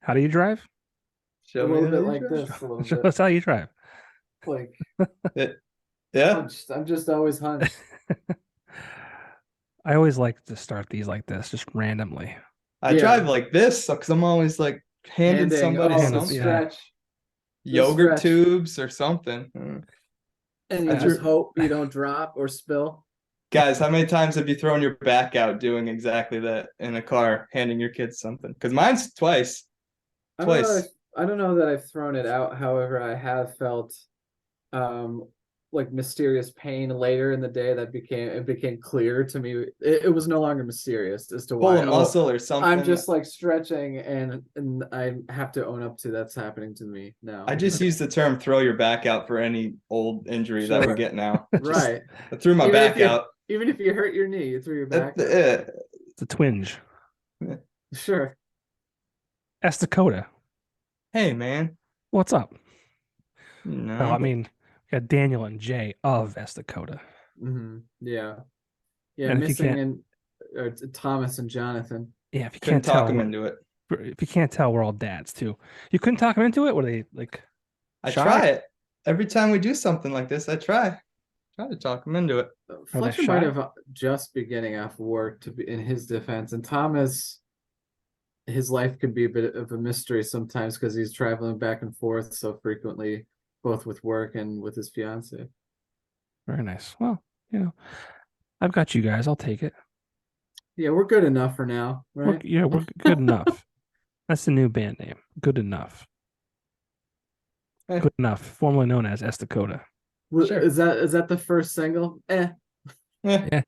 How do you drive? A Show me little how bit you like drive. this, a little Show bit us how you drive. like Yeah. Yeah. hunched. I'm just always hunched. I always like to start these like this, just randomly. I Yeah, drive like this because I'm always like handing handing. somebody Oh, the And yeah, something, stretch, the yogurt stretch, tubes or something. and I you just drew, hope you don't drop or spill. guys, how many times have you thrown your back out doing exactly that in a car, handing your kids something? Because mine's twice, I don't know if twice. I don't know that I've thrown it out. However, I have felt um like mysterious pain later in the day that became clear to me. It was no longer mysterious as to Pull a why. Oh, muscle or I'm something. just like stretching and I have to own up to that's happening to me I now. just use okay. the term throw your back out for any old injury that we Sure. get now. Just Right. I threw my Even if back you out. even if you hurt your knee, you threw your It- back out. it- It's a twinge. Sure. Esta Coda. hey man, What's up? Well, I no. mean, we got Daniel and Jay of Esta Coda. Yeah. Yeah, And if you missing can't, in Thomas and Jonathan. yeah, if you Couldn't can't talk tell, him into it. we're all dads too. You couldn't talk them into it? Were they like I shy? try it. Every time we do something like this, I try. Try to talk him into it. Are they Fletcher might shy? have just be getting off work to be in his defense, and Thomas, his life could be a bit of a mystery sometimes because he's traveling back and forth so frequently, both with work and with his fiance. Very nice. Well, I've got you guys. I'll take it. Yeah, we're good enough for now, right? We're good enough. That's the new band name. Good enough. Eh, Good enough. Formerly known as Esta Coda. sure. Is that the first single? Eh, Yeah,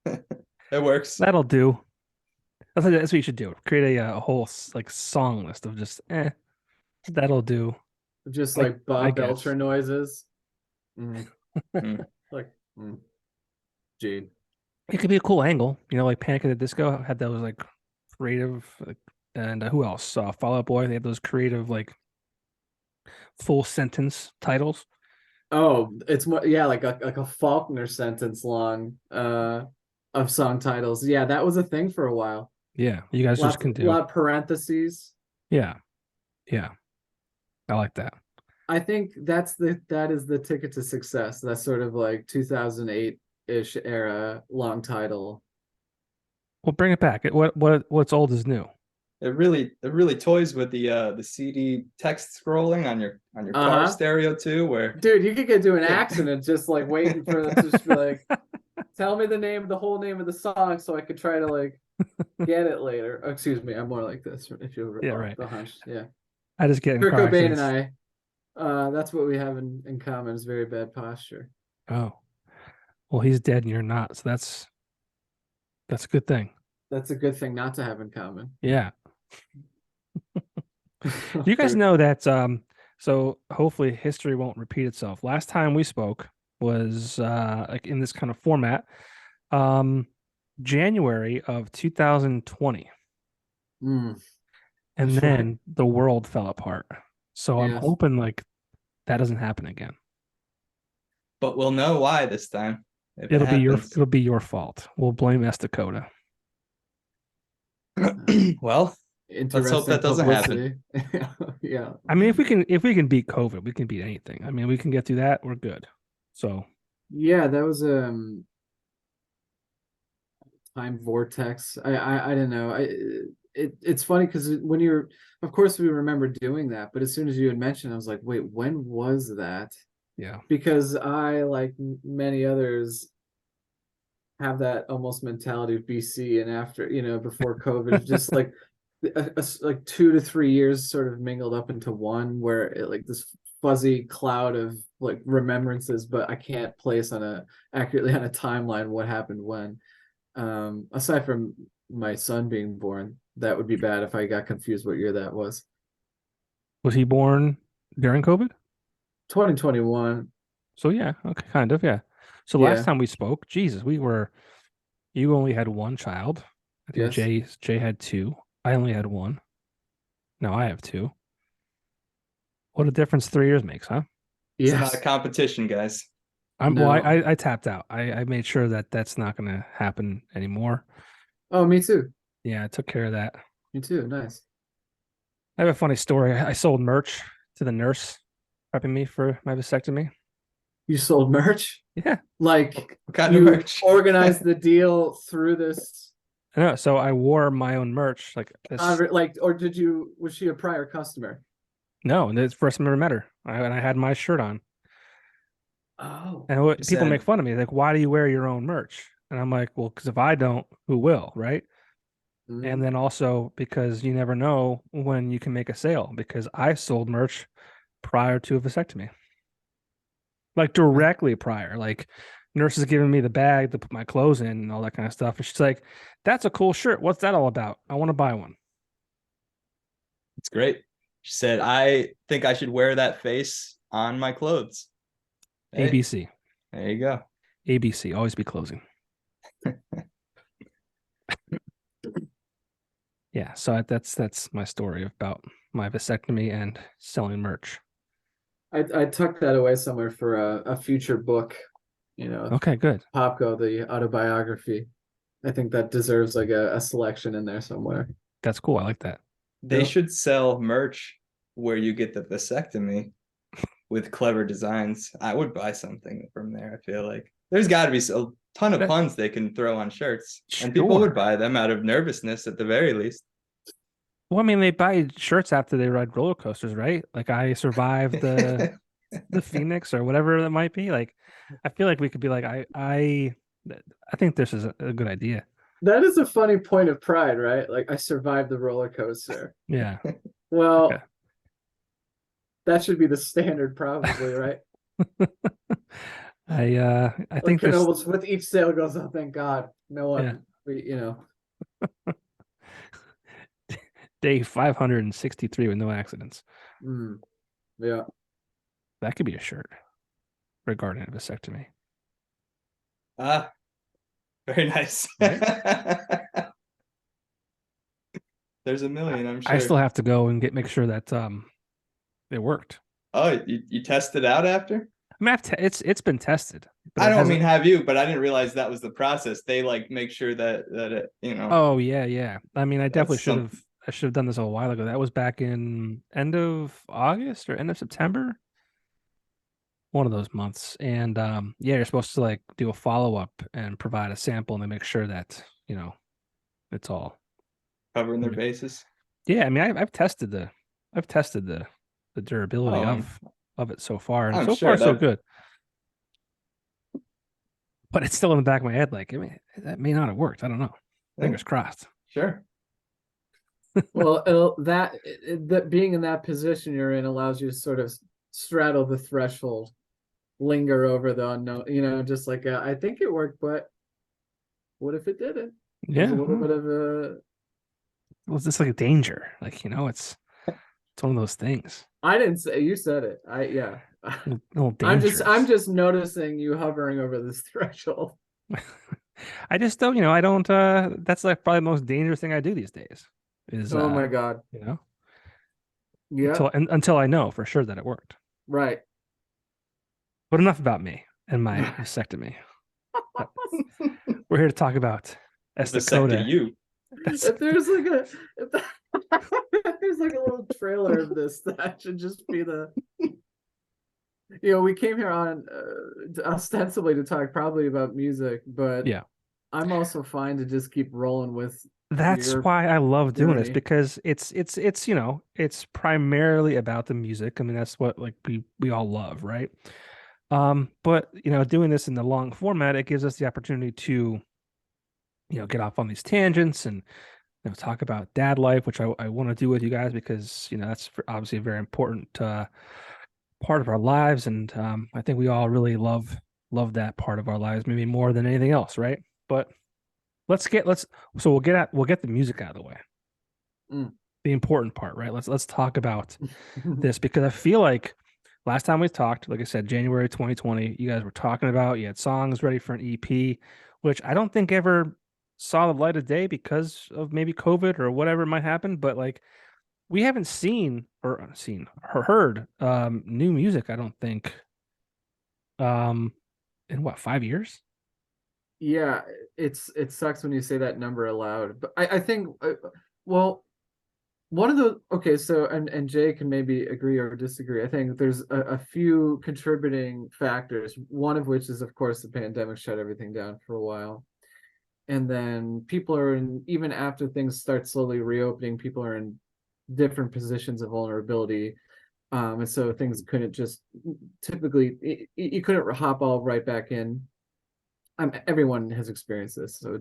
it works. that'll do. That's what you should do. Create a whole like song list of just that'll do. Just I like I Bob guess. Belcher noises. Mm, Mm. like Gene. It could be a cool angle, like Panic at the Disco had those like creative, like, and who else? Fall Out Boy. They had those creative like full sentence titles. Oh, it's more yeah, like a Faulkner sentence long of song titles. Yeah, that was a thing for a while. Yeah, you guys just Lots can do. lot of parentheses. Yeah, yeah, I like that. I think that is the ticket to success. That's sort of like 2008-ish era long title. Well, bring it back. What's old is new. It really toys with the CD text scrolling on your car Uh-huh. stereo too, where Dude, you could get to an yeah. accident just like waiting for them to just be like, tell me the whole name of the song so I could try to like get it later. Oh, excuse me, I'm more like this if you Yeah, recall right. the hunch. Yeah. I just get in Kurt car Cobain and accidents. I, that's what we have in common is very bad posture. Oh, well, he's dead and you're not, so that's a good thing. That's a good thing not to have in common. Yeah. Do you guys Kurt- know that so hopefully history won't repeat itself. Last time we spoke was like in this kind of format, um January of 2020. Mm, And that's right. then the world fell apart. So I'm Yes. hoping like that doesn't happen again. but we'll know why this time if it happens. It'll be your fault. We'll blame Estacota. Well, let's hope Interesting that doesn't happen. publicity. Yeah. I mean, if we can beat COVID, we can beat anything. I mean, we can get through that, we're good. So Yeah, that was time vortex. I don't know. It's funny because when you're, of course, we remember doing that, but as soon as you had mentioned, I was like, wait, when was that? yeah. Because I, like many others, have that almost mentality of BC and after, before COVID, just like like 2 to 3 years sort of mingled up into one, where it like this fuzzy cloud of like remembrances, but I can't place accurately on a timeline what happened when. Aside from my son being born, that would be bad if I got confused what year that was. Was he born during COVID? 2021. So yeah, okay, kind of, yeah. So last Yeah. time we spoke, Jesus, you only had one child. I think Yes. Jay had two. I only had one. Now I have two. What a difference 3 years makes, huh? It's not a Yes. competition, guys. No. I tapped out. I made sure that that's not going to happen anymore. Oh, me too. Yeah, I took care of that. Me too. Nice. I have a funny story. I sold merch to the nurse prepping me for my vasectomy. You sold merch? Yeah. Like What kind of you merch? organized the deal through this I know. So I wore my own merch. Like this. like, or was she a prior customer? No, and it's the first time I ever met her. And I had my shirt on. Oh. And You people make said, fun of me. Like, why do you wear your own merch? And I'm like, well, because if I don't, who will? Right. And Mhm. then also because you never know when you can make a sale because I sold merch prior to a vasectomy, like directly prior. Like nurses giving me the bag to put my clothes in and all that kind of stuff. And she's like, that's a cool shirt. What's that all about? I want to buy one. it's great. She said, I think I should wear that face on my clothes. Hey, ABC. there you go. ABC. Always be closing. Yeah. So that's my story about my vasectomy and selling merch. I tucked that away somewhere for a future book, Okay, good. Popko, the autobiography. I think that deserves like a selection in there somewhere. That's cool. I like that. They should sell merch where you get the vasectomy with clever designs. I would buy something from there. I feel like there's got to be a ton of puns they can throw on shirts, and people would Sure. buy them out of nervousness at the very least. Well, I mean, they buy shirts after they ride roller coasters, right? Like I survived the Phoenix or whatever that might be. Like I feel like we could be like I think this is a good idea. That is a funny point of pride, right? Like I survived the roller coaster. Yeah. Okay. Well, that should be the standard probably, right? I Like think can there's almost with each sale goes, oh thank God. No yeah, one day 563 with no accidents. yeah. That could be a shirt regarding a vasectomy. Ah, very nice. Right? There's a million, I'm I still sure. have to go and make sure that it worked. Oh, you tested out after? I mean, it's been tested, but I it don't mean hasn't. have you, but I didn't realize that was the process. They like make sure that it, Oh yeah, yeah. I mean, I definitely that's should some have. I should have done this a while ago. That was back in end of August or end of September, one of those months. And yeah, you're supposed to like do a follow up and provide a sample and then make sure that it's all. covering their bases. Yeah, I mean, I've tested the durability Oh, of it so far, and I'm so far sure so that good. But it's still in the back of my head, like, I mean, that may not have worked. I don't know. Fingers crossed. sure. Well, that being in that position you're in allows you to sort of straddle the threshold, linger over the unknown, just like I think it worked, but what if it didn't? There's a Yeah, little well, bit of a it's just like a danger. Like, it's one of those things. I didn't say you said it. Yeah. A little I'm dangerous. just noticing you hovering over this threshold. I just don't, I don't that's like probably the most dangerous thing I do these days is Oh my God. you know, Yeah, until I know for sure that it worked. right. But enough about me and my vasectomy. We're here to talk about Esta Vasected Coda. you. If there's like a if there's like a little trailer of this, that should just be we came here on ostensibly to talk probably about music, but Yeah. I'm also fine to just keep rolling with That's your why I love doing this journey. because it's primarily about the music. I mean, that's what like we all love, right? But doing this in the long format, it gives us the opportunity to, get off on these tangents and talk about dad life, which I want to do with you guys because that's obviously a very important part of our lives, and I think we all really love that part of our lives, maybe more than anything else, right? But so we'll get the music out of the way, the important part, right? Let's talk about this because I feel like last time we talked, like I said, January 2020, you guys were talking about you had songs ready for an EP, which I don't think ever saw the light of day because of maybe COVID or whatever might happen. But like we haven't seen or heard new music, I don't think, in what, 5 years? Yeah, it sucks when you say that number aloud, but I think well, one of the okay, so and Jay can maybe agree or disagree. I think there's a few contributing factors, one of which is of course the pandemic shut everything down for a while. And then people are in, even after things start slowly reopening, people are in different positions of vulnerability. And so things couldn't just typically you couldn't hop all right back in. Everyone has experienced this, so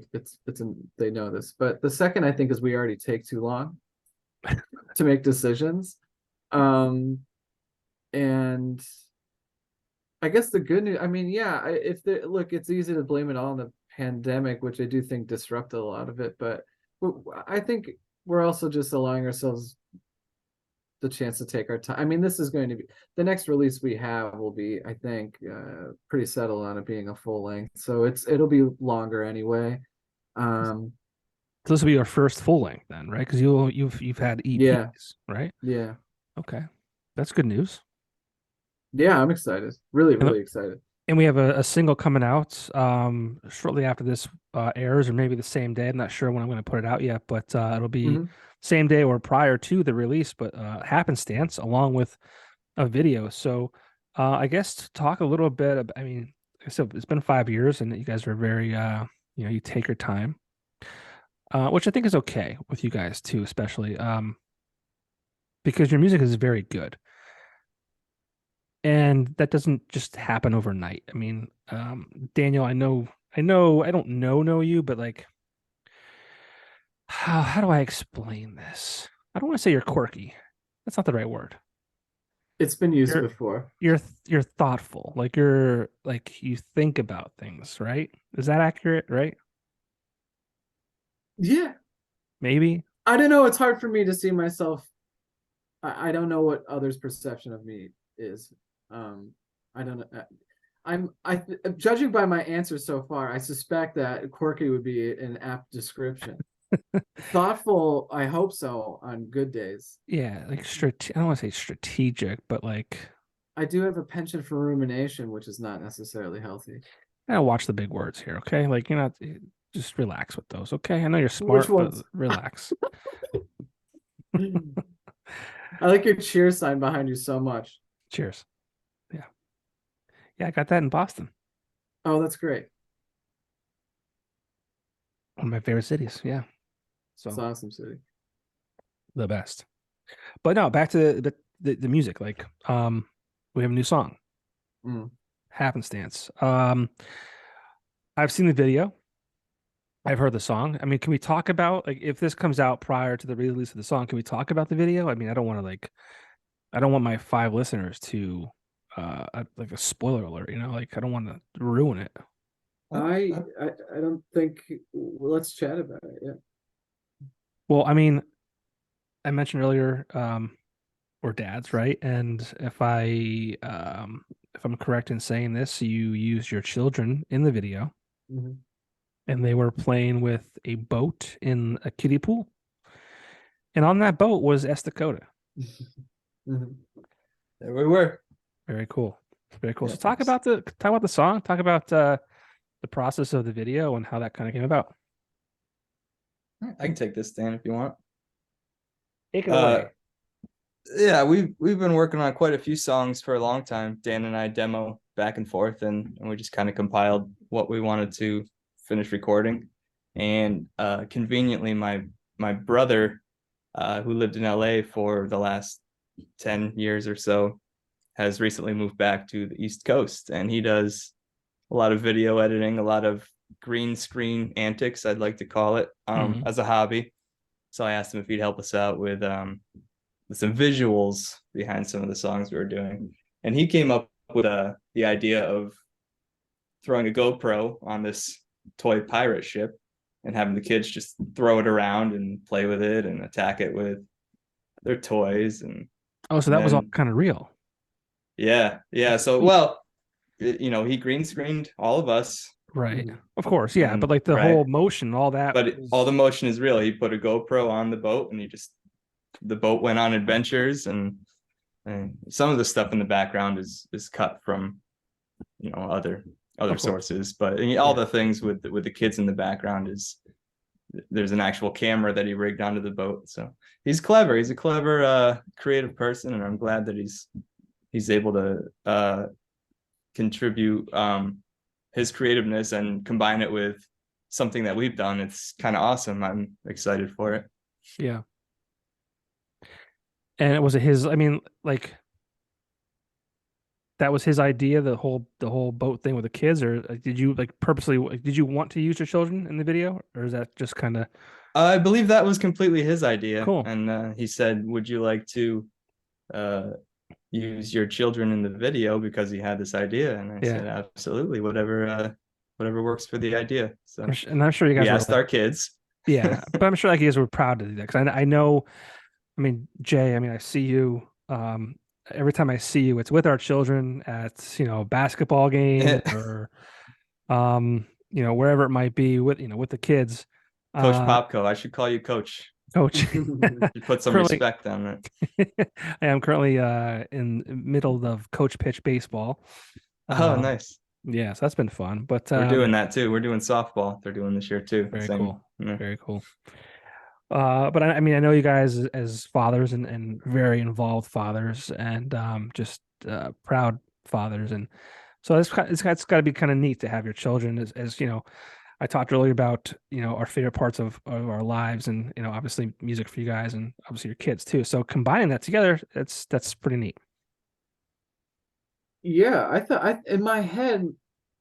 they know this. But the second I think is we already take too long to make decisions. And I guess the good news, I mean, yeah, if the look, it's easy to blame it all on the pandemic, which I do think disrupted a lot of it, but I think we're also just allowing ourselves the chance to take our time. I mean, this is going to be the next release we have will be, I think, pretty settled on it being a full length, so it'll be longer anyway. So this will be your first full length then, right? Because you've had EPs, Yeah, right? yeah, Okay, that's good news. yeah. I'm excited, really, And, really excited. and we have a single coming out shortly after this airs, or maybe the same day. I'm not sure when I'm going to put it out yet, but it'll be Mhm. same day or prior to the release. But Happenstance along with a video. So I guess to talk a little bit about, I mean, like I said, it's been 5 years, and you guys are very you take your time. Which I think is okay with you guys too, especially because your music is very good, and that doesn't just happen overnight. I mean, Daniel, I don't know you, but like, how do I explain this? I don't want to say you're quirky. That's not the right word. It's been used You're before. you're thoughtful. Like you think about things, right? Is that accurate? Right? Yeah, Maybe. I don't know. It's hard for me to see myself. I don't know what others' perception of me is. I don't know. Judging by my answers so far, I suspect that quirky would be an apt description. Thoughtful, I hope so on good days. Yeah, like I don't want to say strategic, but like I do have a penchant for rumination, which is not necessarily healthy. I watch the big words here, okay? Like you're not just relax with those, okay? I know you're Which smart, but ones? relax. I like your cheer sign behind you so much. Cheers. Yeah. Yeah, I got that in Boston. Oh, that's great. One of my favorite cities. Yeah. It's So awesome city. the best. But no, back to the music. Like, we have a new song, Mm. Happenstance. I've seen the video. I've heard the song. I mean, can we talk about like if this comes out prior to the release of the song, can we talk about the video? I mean, I don't want my 5 listeners to like a spoiler alert, like I don't want to ruin it. I don't think. Well, let's chat about it. Yeah. Well, I mean, I mentioned earlier, we're dads, right? And if I'm correct in saying this, you used your children in the video, Mhm. and they were playing with a boat in a kiddie pool. And on that boat was Esta Coda. Mhm. There we were. Very cool. Very cool. Yeah. So talk about the song, talk about the process of the video and how that kind of came about. I can take this, Dan, if you want. Take it away. Yeah, we've been working on quite a few songs for a long time. Dan and I demo back and forth, and we just kind of compiled what we wanted to finish recording. And conveniently, my brother, who lived in LA for the last 10 years or so, has recently moved back to the East Coast, and he does a lot of video editing, a lot of green screen antics, I'd like to call it, as a hobby. So I asked him if he'd help us out with some visuals behind some of the songs we were doing. And he came up with the idea of throwing a GoPro on this toy pirate ship and having the kids just throw it around and play with it and attack it with their toys. And So that was all kind of real. Yeah. So, well, he green screened all of us. Right. Of course. Yeah. But like the Right. whole motion, all that. But all the motion is real. He put a GoPro on the boat, and the boat went on adventures, and some of the stuff in the background is cut from other sources, but all the things with the kids in the background is there's an actual camera that he rigged onto the boat. So he's clever. He's a clever, creative person, and I'm glad that he's able to contribute his creativeness and combine it with something that we've done. It's kind of awesome. I'm excited for it. Yeah. And it was his, I mean, like that was his idea, the whole boat thing with the kids, or like, did you like purposely did you want to use your children in the video, or is that just kind of I believe that was completely his idea. cool? And he said, would you like to use your children in the video, because he had this idea? And I said, Yeah. absolutely, whatever works for the idea. So And I'm sure you guys we were asked like, our kids. yeah, but I'm sure like you guys were proud to do that because I know, I mean, Jay, I mean, I see you every time I see you, it's with our children at, you know, basketball games or wherever it might be with, with the kids. Coach Uh Popko, I should call you Coach. coach. You put some Currently respect on I am currently in middle of coach pitch baseball. it. Oh, Um nice. yeah, so that's been fun. But We're doing that too. We're doing softball. They're doing this year too. very Same. cool. Yeah. Very cool. But I mean, I know you guys as fathers and very involved fathers and just proud fathers, and so it's got to be kind of neat to have your children as you know. I talked earlier about our favorite parts of our lives, and obviously music for you guys, and obviously your kids too. So combining that together, that's pretty neat. Yeah, in my head,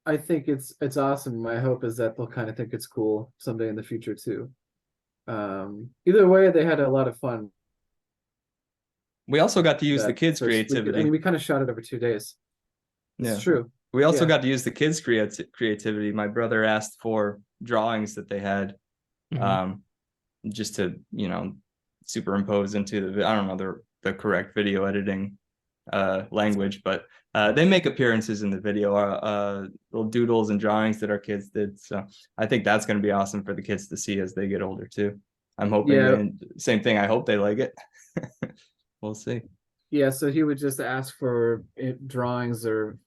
I think it's awesome. My hope is that they'll kind of think it's cool someday in the future too. Either way, they had a lot of fun. We also got to use the That kids' first week. I creativity. mean, we kind of shot it over 2 days. Yeah. It's true. We also Yeah. got to use the kids' creativity. My brother asked for drawings that they had, Mhm. just to superimpose into I don't know the correct video editing language, but they make appearances in the video, little doodles and drawings that our kids did. So I think that's going to be awesome for the kids to see as they get older too. I'm hoping, Yeah. and same thing, I hope they like it. We'll see. Yeah, so he would just ask for drawings or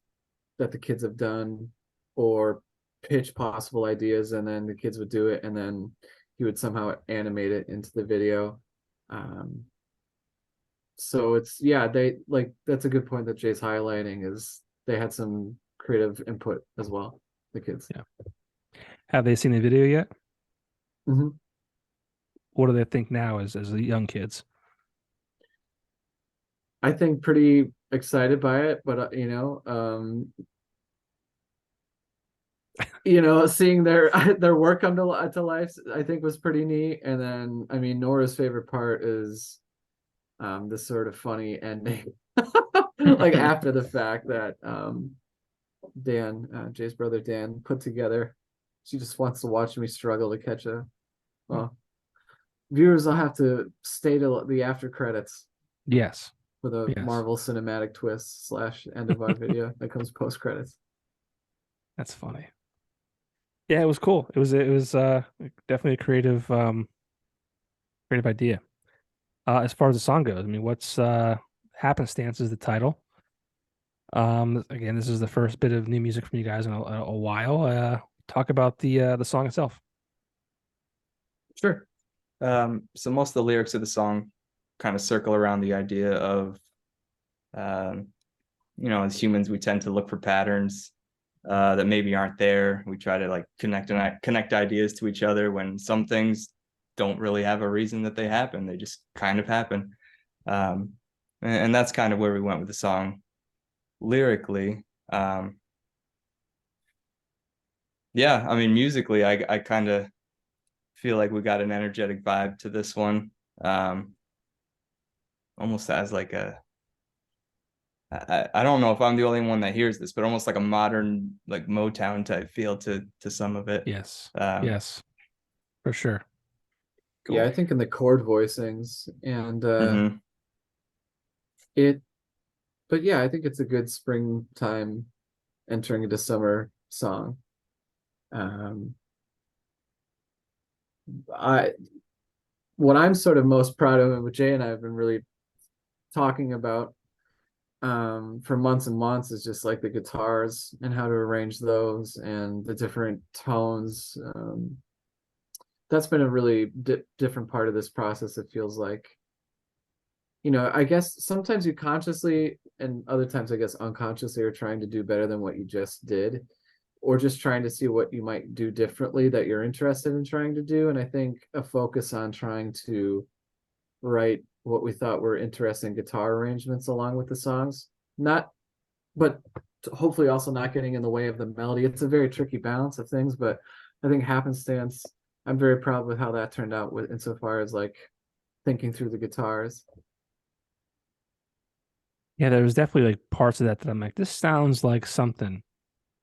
that the kids have done, or pitch possible ideas, and then the kids would do it, and then he would somehow animate it into the video. So it's they that's a good point that Jay's highlighting, is they had some creative input as well, the kids. Yeah. Have they seen the video yet? Mm-hmm. What do they think now as the young kids? I think pretty excited by it, but seeing their work come to life, I think was pretty neat. And then, I mean, Nora's favorite part is this sort of funny ending, like after the fact that Dan, Jay's brother Dan, put together. She just wants to watch me struggle to catch a. Well, viewers will have to stay till the after credits Yes. with a Yes. Marvel cinematic twist / end of our video that comes post credits. That's funny. Yeah, it was cool. It was definitely a creative idea. As far as the song goes, I mean, what's Happenstance is the title. Again, this is the first bit of new music from you guys in a while. Talk about the song itself. Sure. So most of the lyrics of the song kind of circle around the idea of, as humans, we tend to look for patterns that maybe aren't there. We try to like connect ideas to each other when some things don't really have a reason that they happen. They just kind of happen. And that's kind of where we went with the song lyrically. Yeah, I mean, musically, I kind of feel like we got an energetic vibe to this one. Almost as like I don't know if I'm the only one that hears this, but almost like a modern, like Motown type feel to some of it. Yes. Yes, For sure. Cool. Yeah, I think in the chord voicings and Mm-hmm. but yeah, I think it's a good springtime entering into summer song. What I'm sort of most proud of, and what Jay and I have been really talking about for months and months, is just like the guitars and how to arrange those and the different tones. that's been a really different part of this process. It feels like, I guess sometimes you consciously and other times I guess unconsciously are trying to do better than what you just did, or just trying to see what you might do differently that you're interested in trying to do. And I think a focus on trying to write what we thought were interesting guitar arrangements along with the songs, not, but hopefully also not getting in the way of the melody. It's a very tricky balance of things, but I think Happenstance, I'm very proud with how that turned out with insofar as like thinking through the guitars. Yeah, there was definitely like parts of that that I'm like, this sounds like something,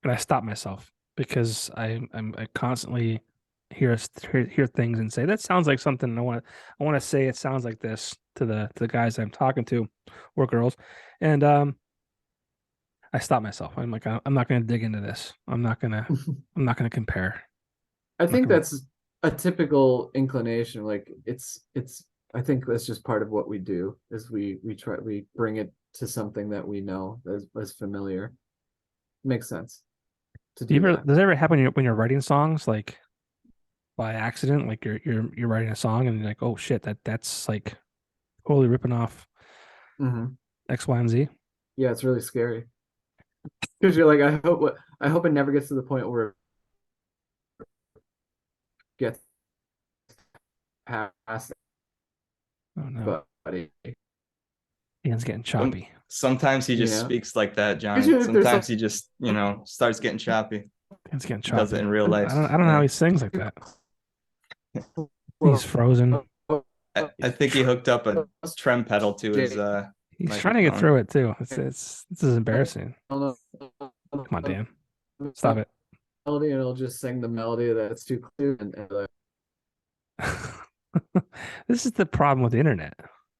and I stop myself because I constantly hear things and say that sounds like something. And I want to say it sounds like this to the guys I'm talking to, or girls, and I stop myself. I'm like, I'm not going to dig into this. I'm not gonna compare. I I'm not think gonna. that's a typical inclination. Like it's I think that's just part of what we do is we bring it to something that we know as familiar. Makes sense to Do you do ever that. does it ever happen when you're writing songs like by accident? Like you're writing a song and you're like, oh shit, that's like totally ripping off Hmm. X, Y, and Z. Yeah, it's really scary because you're like, I hope it never gets to the point where it gets past Oh no, anybody, Ian's getting Some, choppy. sometimes he you just know? speaks like that, Johnny. Especially if there's Sometimes some he just, starts getting choppy. Ian's getting He does it choppy. in real I life. don't know how Yeah. he sings like that. He's well, frozen. I think he hooked up a trem pedal to his Jay, He's trying to get microphone. through it too. It's this is I embarrassing. don't Come on, know Dan, stop it. melody, and it'll just sing the melody that's too clear, and like, This is the problem with the internet,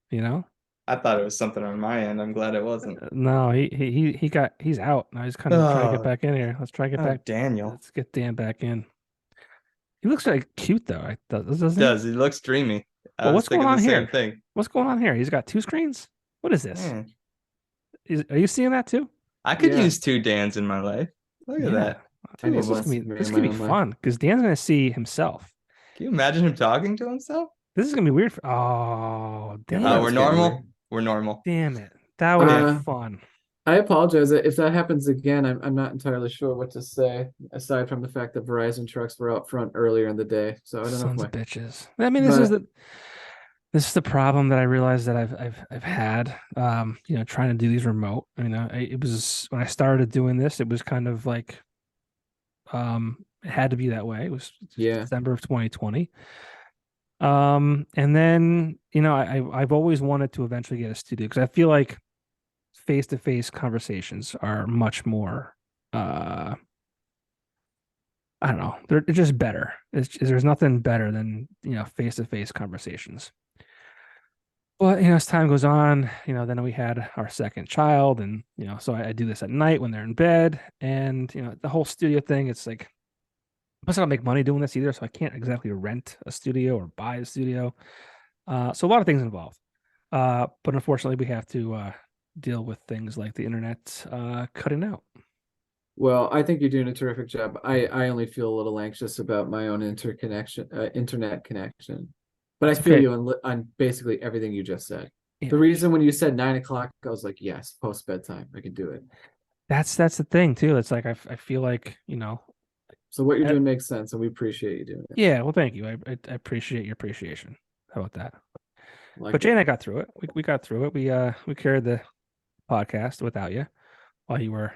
you know? I thought it was something on my end. I'm glad it wasn't. No, he's out. Now he's kind of trying to get Oh, back in here. Let's try to get back. Daniel. Let's get Dan back in. He looks like cute though, doesn't he? Does. He looks dreamy. I Well, was what's going thinking the on same here? thing. What's going on here? He's got two screens. What is this? Man, Are you seeing that too? I could yeah, use two Dans in my life. Look at Yeah. that. I Two need of one them. This in could my be own life. fun because Dan's gonna see himself. Can you imagine him talking to himself? This is gonna be weird. Oh, Yeah, damn We're that's it! getting weird. normal. We're normal. Damn it! That would have been Uh, fun. I apologize if that happens again. I'm not entirely sure what to say aside from the fact that Verizon trucks were out front earlier in the day. So I don't know if Sons my, of bitches. I mean, but this is the problem that I realized that I've had. Trying to do these remote. It was when I started doing this, it was kind of like it had to be that way. It was yeah, December of 2020. And then I've always wanted to eventually get a studio because I feel like face-to-face conversations are much more I don't know, they're just better. There's nothing better than face-to-face conversations. But as time goes on, then we had our second child, and so I do this at night when they're in bed, and the whole studio thing. It's like plus I don't make money doing this either, so I can't exactly rent a studio or buy a studio. So a lot of things involved. But unfortunately, we have to deal with things like the internet cutting out. well, I think you're doing a terrific job. I only feel a little anxious about my own internet connection, but I It's feel okay. you on basically everything you just said. Yeah, The reason when you said 9 o'clock, I was like, yes, post bedtime, I can do it. that's the thing too. It's like I feel like So what you're I, doing makes sense, and we appreciate you doing it. yeah. Well, thank you. I appreciate your appreciation. How about that? But Jay and I Likewise. got through it. We got through it. We carried the podcast without you while you were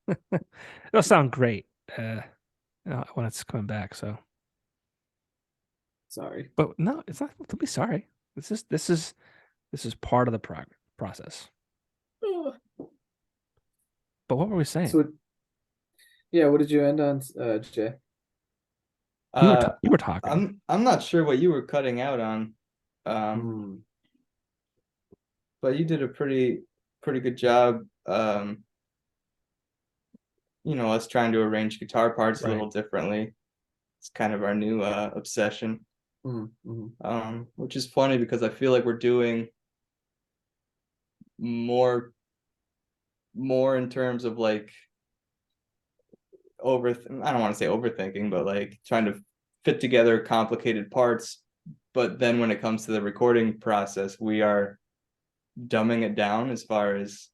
it'll sound great when it's coming back. So, Sorry. but no, it's not to be sorry. This is part of the process. But what were we saying? So yeah, what did you end on, Jay? Uh, You were talking. I'm not sure what you were cutting out on, Hmm. but you did a pretty good job. Us trying to arrange guitar parts a Right. little differently. It's kind of our new obsession. Mm-hmm. Which is funny because I feel like we're doing more in terms of like I don't want to say overthinking, but like trying to fit together complicated parts. But then when it comes to the recording process, we are dumbing it down as far as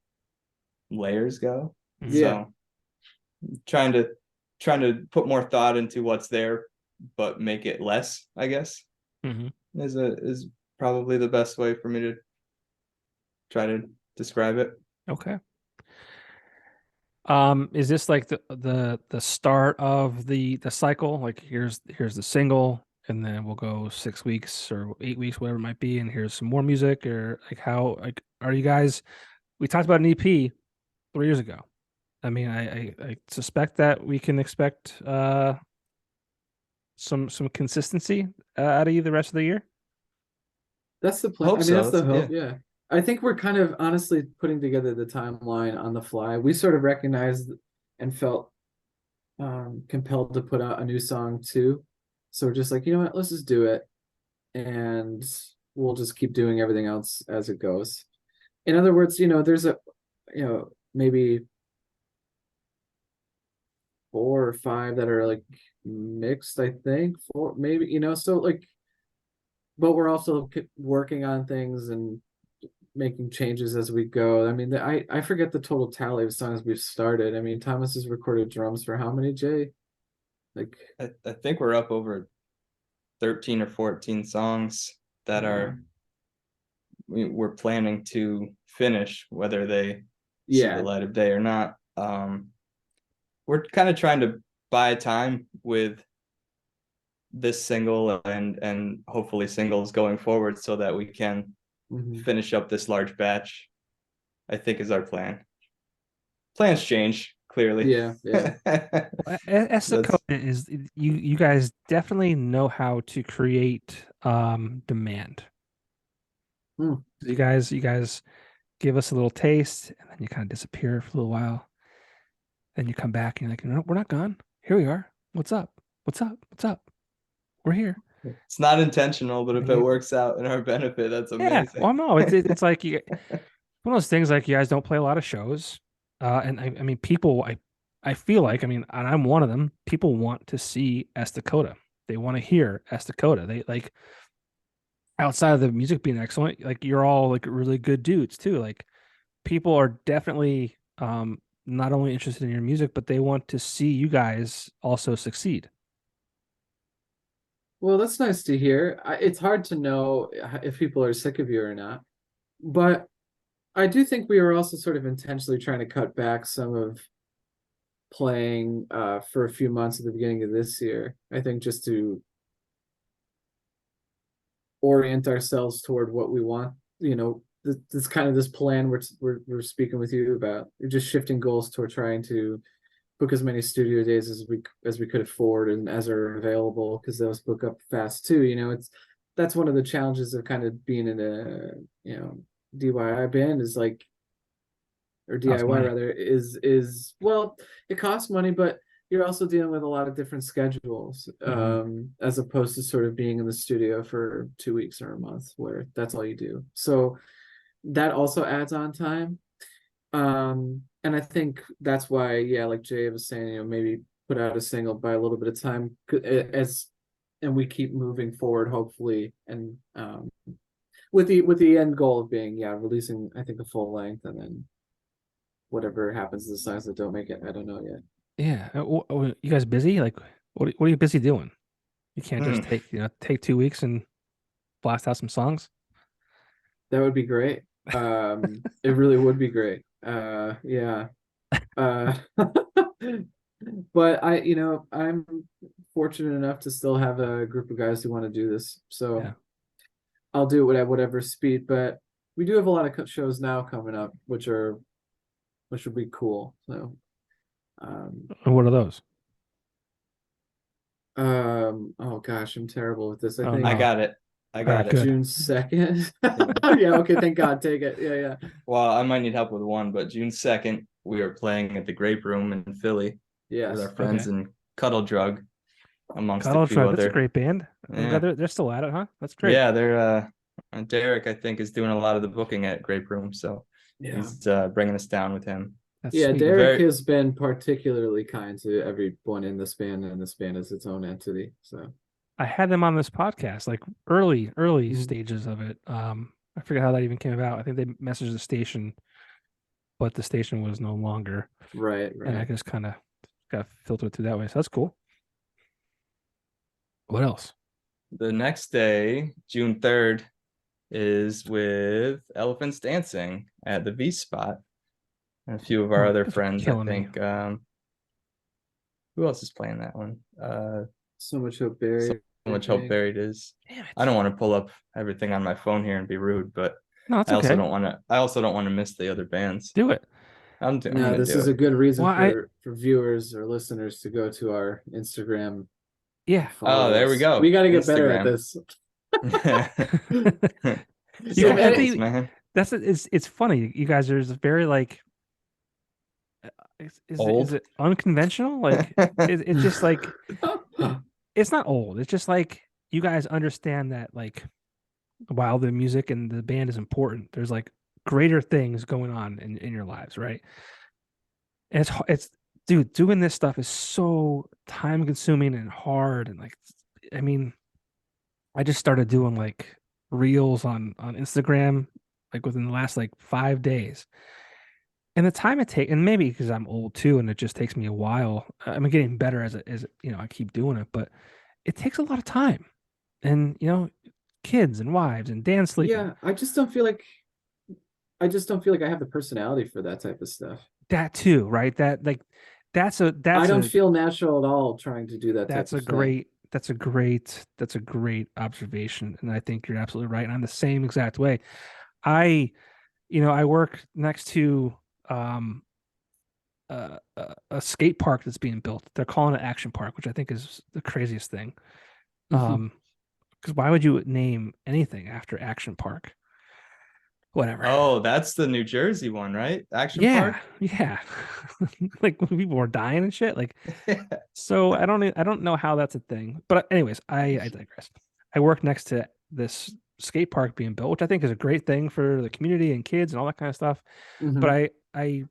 layers go. Yeah. So trying to put more thought into what's there, but make it less, I guess, is probably the best way for me to try to describe it. Okay. Is this like the start of the cycle? Like here's the single, and then we'll go 6 weeks or 8 weeks, whatever it might be, and here's some more music, or like how like are you guys? We talked about an EP 3 years ago. I mean, I suspect that we can expect some consistency out of you the rest of the year. That's the plan. Hope I mean, so. that's the hope. Yeah. I think we're kind of honestly putting together the timeline on the fly. We sort of recognized and felt compelled to put out a new song too. So we're just like, you know what, let's just do it. And we'll just keep doing everything else as it goes. In other words, there's maybe 4 or 5 that are like mixed, I think. 4, maybe, so like, but we're also working on things and making changes as we go. I mean, I forget the total tally of songs we've started. I mean, Thomas has recorded drums for how many, Jay? Like, I think we're up over 13 or 14 songs that we're planning to finish, whether they see the light of day or not. We're kind of trying to buy time with this single and hopefully singles going forward so that we can finish up this large batch, I think is our plan. Plans change, clearly. Yeah. Esta Coda is you guys definitely know how to create demand. You guys give us a little taste and then you kind of disappear for a little while. Then you come back and you're like, no, we're not gone. Here we are. What's up? What's up? What's up? We're here. It's not intentional, but if it works out in our benefit, that's amazing. Yeah, well, no, it's like one of those things. Like you guys don't play a lot of shows, and I mean, people. I feel like, I mean, and I'm one of them. People want to see Esta Coda. They want to hear Esta Coda. They like outside of the music being excellent. Like you're all like really good dudes too. Like people are definitely not only interested in your music, but they want to see you guys also succeed. Well, that's nice to hear. It's hard to know if people are sick of you or not, but I do think we were also sort of intentionally trying to cut back some of playing for a few months at the beginning of this year. I think just to orient ourselves toward what we want. This kind of this plan we're speaking with you about. We're just shifting goals toward trying to book as many studio days as we could afford and as are available, because those book up fast too. That's one of the challenges of kind of being in a DIY band is like, or DIY rather, is well, it costs money, but you're also dealing with a lot of different schedules, as opposed to sort of being in the studio for 2 weeks or a month where that's all you do. So that also adds on time. And I think that's why, like Jay was saying, maybe put out a single by a little bit of time and we keep moving forward, hopefully, and with the end goal of being releasing, I think, a full length, and then whatever happens to the songs that don't make it, I don't know yet. Yeah, you guys busy? Like, what are you busy doing? You can't just take 2 weeks and blast out some songs. That would be great. It really would be great. Yeah. But I'm fortunate enough to still have a group of guys who want to do this. So I'll do it at whatever speed, but we do have a lot of shows now coming up, which would be cool. So, and what are those? oh gosh, I'm terrible with this. I think I got it. June 2nd. Yeah, okay, thank God. Take it. Yeah. Well, I might need help with one, but June 2nd, we are playing at the Grape Room in Philly. Yes. With our friends in Cuddle Drug, amongst Cuddle a few Drug, other. That's a great band. Yeah. They're still at it, huh? That's great. Yeah, they're Derek, I think, is doing a lot of the booking at Grape Room, so he's bringing us down with him. That's Yeah, sweet. Derek Very- has been particularly kind to everyone in this band, and this band is its own entity. So I had them on this podcast, like early Mhm. stages of it. I forget how that even came about. I think they messaged the station, but the station was no longer, right, and I right. just kind of got filtered through that way. So that's cool. What else? The next day, June 3rd, is with Elephants Dancing at the V Spot. And a few of our Oh, other that's friends, I killing me. think. Who else is playing that one? So much hope So buried. Much Hope Buried is. Damn I it. don't want to pull up everything on my phone here and be rude, but No, that's I also okay. don't want to. I also don't want to miss the other bands. Do it. I'm No, gonna this do is it. a good reason Well, for viewers or listeners to go to our Instagram. Yeah. Oh, there we us. go. We got to get better at Instagram. this. You So guys, I many- think man. it's funny. You guys are just very like, Old. is it unconventional? Like, it's just like, it's not old. It's just like you guys understand that, like, while the music and the band is important, there's like greater things going on in your lives, right? And it's dude, doing this stuff is so time consuming and hard, and like, I mean, I just started doing like reels on Instagram like within the last like 5 days. And the time it takes, and maybe because I'm old too, and it just takes me a while. I'm getting better as I keep doing it, but it takes a lot of time. And kids and wives and Dan sleeping. Yeah, I just don't feel like I have the personality for that type of stuff. That too, right? That like that's I don't a feel natural at all trying to do that type that's of a thing. great observation. And I think you're absolutely right. And I'm the same exact way. I work next to a skate park that's being built. They're calling it Action Park, which I think is the craziest thing. Because why would you name anything after Action Park? Whatever. Oh, that's the New Jersey one, right? Action Yeah, Park. yeah. Like when people were dying and shit. Like, so I don't know how that's a thing. But anyways, I digress. I work next to this skate park being built, which I think is a great thing for the community and kids and all that kind of stuff. Mhm. But I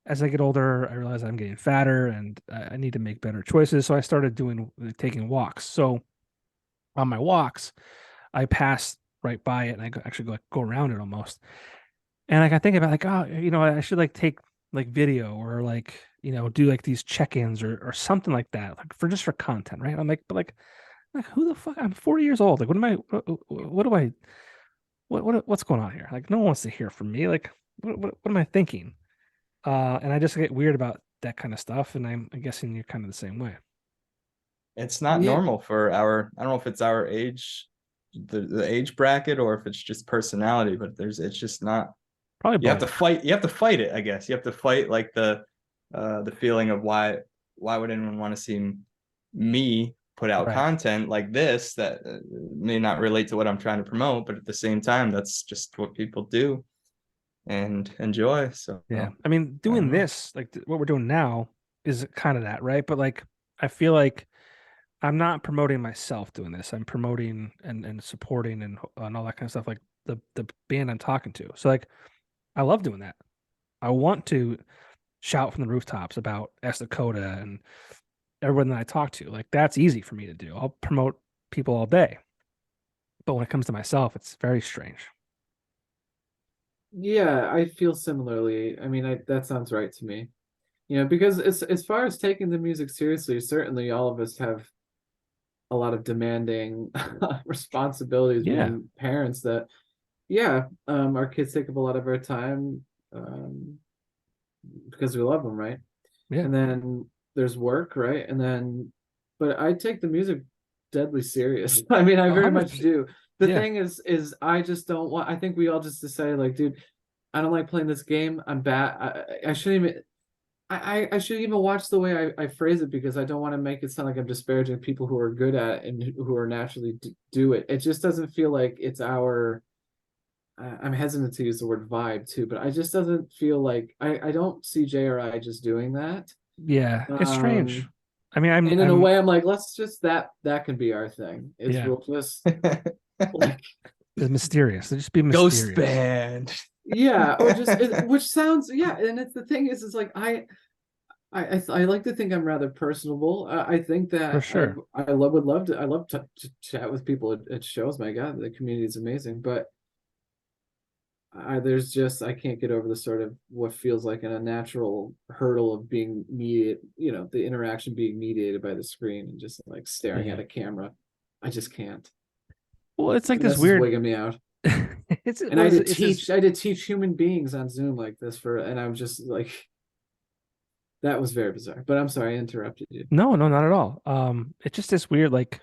as I get older, I realize I'm getting fatter and I need to make better choices. So I started taking walks. So on my walks, I pass right by it and actually go around it almost. And like I think about like, oh, I should like take like video or like, do like these check-ins or something like that, like for content, right? I'm like, but like who the fuck? I'm 40 years old. Like, what do I what's going on here? Like no one wants to hear from me. Like what am I thinking? And I just get weird about that kind of stuff. And I'm guessing you're kind of the same way. It's not Yeah. normal for our. I don't know if it's our age, the age bracket, or if it's just personality. But it's just not. Probably You have to both. fight. You have to fight it. I guess you have to fight like the feeling of why would anyone want to see me put out Right. content like this that may not relate to what I'm trying to promote, but at the same time, that's just what people do and enjoy. So Yeah. I mean, doing know. this, like what we're doing now is kind of that, right? But like I feel like I'm not promoting myself doing this. I'm promoting and supporting and all that kind of stuff, like the band I'm talking to. So like I love doing that. I want to shout from the rooftops about Esta Coda and everyone that I talk to. Like that's easy for me to do. I'll promote people all day. But when it comes to myself, it's very strange. Yeah, I feel similarly. I mean, that sounds right to me. Because as far as taking the music seriously, certainly all of us have a lot of demanding responsibilities Yeah. being parents that, yeah, our kids take up a lot of our time because we love them, right? Yeah. And then there's work, right? But I take the music deadly serious. I mean, I very much 100%. do. The Yeah. thing is I just don't want. I think we all just decided, like, dude, I don't like playing this game. I'm bad. I shouldn't even. I shouldn't even watch the way I phrase it because I don't want to make it sound like I'm disparaging people who are good at it and who are naturally do it. It just doesn't feel like it's our. I'm hesitant to use the word vibe too, but I just doesn't feel like I don't see JRI just doing that. Yeah. It's strange. I mean, And in a way, I'm like, let's just that can be our thing. Yeah. We'll just like It's mysterious. They just be mysterious. Ghost band. Yeah, or just which sounds, yeah, and it's the thing is like I like to think I'm rather personable. I think For that sure. would love to, I love to chat with people at shows. My God, the community is amazing, but there's just, I can't get over the sort of what feels like an unnatural hurdle of being mediated, the interaction being mediated by the screen and just like staring at Yeah. a camera. I just can't. Well, it's like And this this is weird. wigging me out. It's And I was did it's this. teach, human beings on Zoom like this and I'm just like, that was very bizarre. But I'm sorry, I interrupted you. No, no, not at all. It's just this weird, like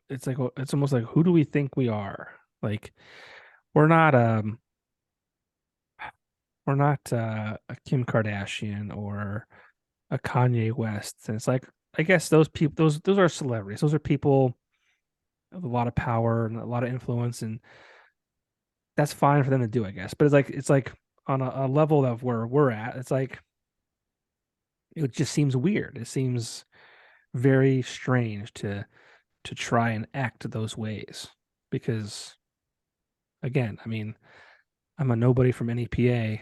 it's almost like who do we think we are? Like we're not we're not a Kim Kardashian or a Kanye West. And it's like I guess those people those are celebrities. Those are people with a lot of power and a lot of influence, and that's fine for them to do, I guess. But it's like on a level of where we're at, it's like it just seems weird. It seems very strange to try and act those ways because again, I mean, I'm a nobody from NEPA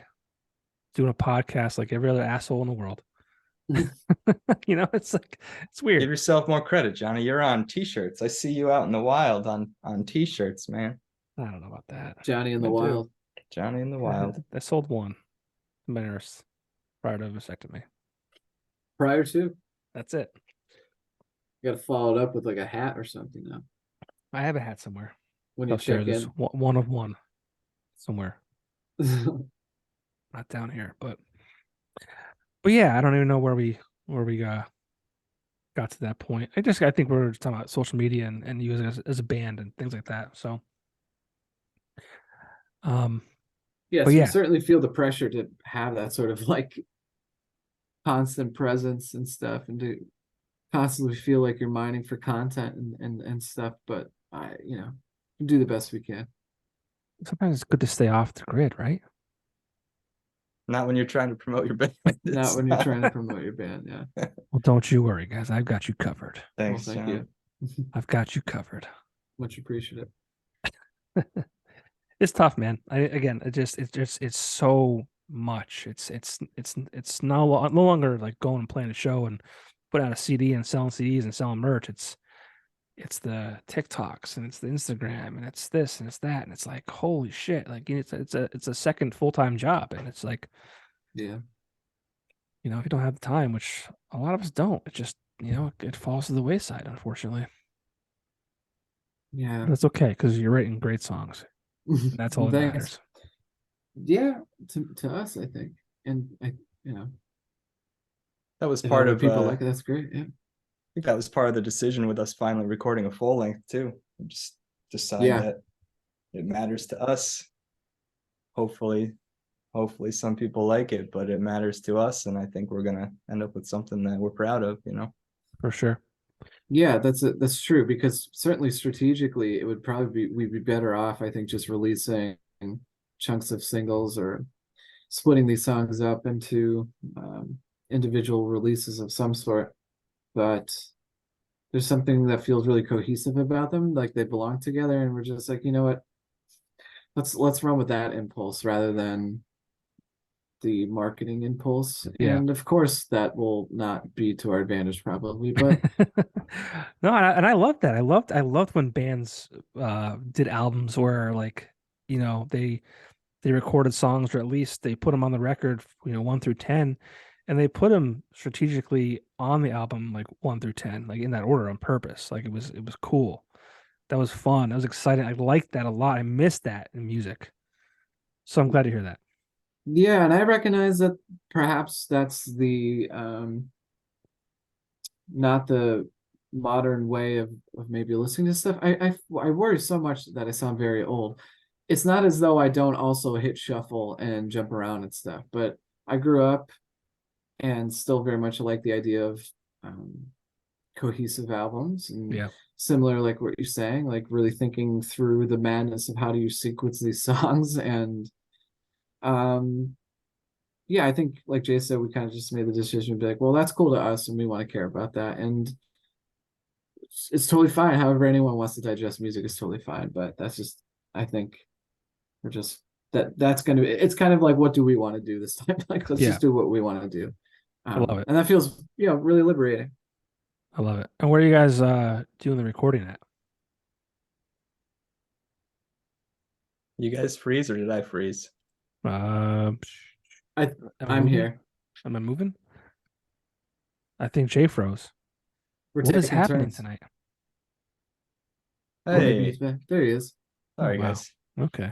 doing a podcast like every other asshole in the world. It's like it's Give weird. yourself more credit, Johnny. You're on t-shirts. I see you out in the wild on t-shirts, man. I don't know about that. Johnny in the I do. Wild. Johnny in the wild. I sold one to my nurse prior to vasectomy. Prior to, That's it. you got to follow it up with like a hat or something now I have a hat somewhere when you check upstairs. in. One of one somewhere, not down here. But yeah, I don't even know where we got to that point. I think we were just talking about social media and using it as a band and things like that. So, Yes, but you yeah, certainly feel the pressure to have that sort of like constant presence and stuff, and to constantly feel like you're mining for content and stuff. But do the best we can. sometimes it's good to stay off the grid, right? Not when you're trying to promote your band. Not when you're trying to promote your band. Yeah. Well, don't you worry, guys. I've got you covered. Thanks, Well, thank John. you. I've got you covered. Much appreciative. It's tough, man. It's so much. It's no longer like going and playing a show and putting out a CD and selling CDs and selling merch. It's the TikToks and it's the Instagram and it's this and it's that and it's like holy shit. Like it's a second full-time job and it's like Yeah. if you don't have the time, which a lot of us don't, it just it falls to the wayside, unfortunately. Yeah. But it's okay because you're writing great songs. And that's all that Thanks. matters. Yeah, to us, I think, and That was if part other of people like it, that's great. Yeah. I think that was part of the decision with us finally recording a full length too. We just decide that it matters to us. Hopefully some people like it, but it matters to us, and I think we're gonna end up with something that we're proud of, For sure. Yeah, that's true, because certainly strategically it would probably we'd be better off, I think, just releasing chunks of singles or splitting these songs up into individual releases of some sort. But there's something that feels really cohesive about them, like they belong together, and we're just like, you know what? Let's run with that impulse rather than the marketing impulse. Yeah. And of course that will not be to our advantage probably, but No, and I loved that. I loved when bands did albums where like, they recorded songs, or at least they put them on the record, 1 through 10, and they put them strategically on the album like 1 through 10, like in that order on purpose. Like it was cool. That was fun. That was exciting. I liked that a lot. I missed that in music. So I'm glad to hear that. yeah, and I recognize that perhaps that's the not the modern way of maybe listening to stuff. I worry so much that I sound very old. It's not as though I don't also hit shuffle and jump around and stuff, but I grew up and still very much like the idea of cohesive albums, and Yeah. similar, like what you're saying, like really thinking through the madness of how do you sequence these songs. And yeah, I think like Jay said, we kind of just made the decision to be like, well, that's cool to us and we want to care about that, and it's totally fine. However anyone wants to digest music is totally fine, but that's just, I think we're just that's gonna be, it's kind of like, what do we want to do this time? Like, let's Yeah. just do what we want to do. I love it. And that feels, really liberating. I love it. And where are you guys doing the recording at? You guys freeze or did I freeze? Am I I'm moving? here. Am I moving? I think Jay froze. We're What is taking happening turns. tonight? Or maybe Hey, he's back. There he is. sorry Oh, wow. guys. Okay.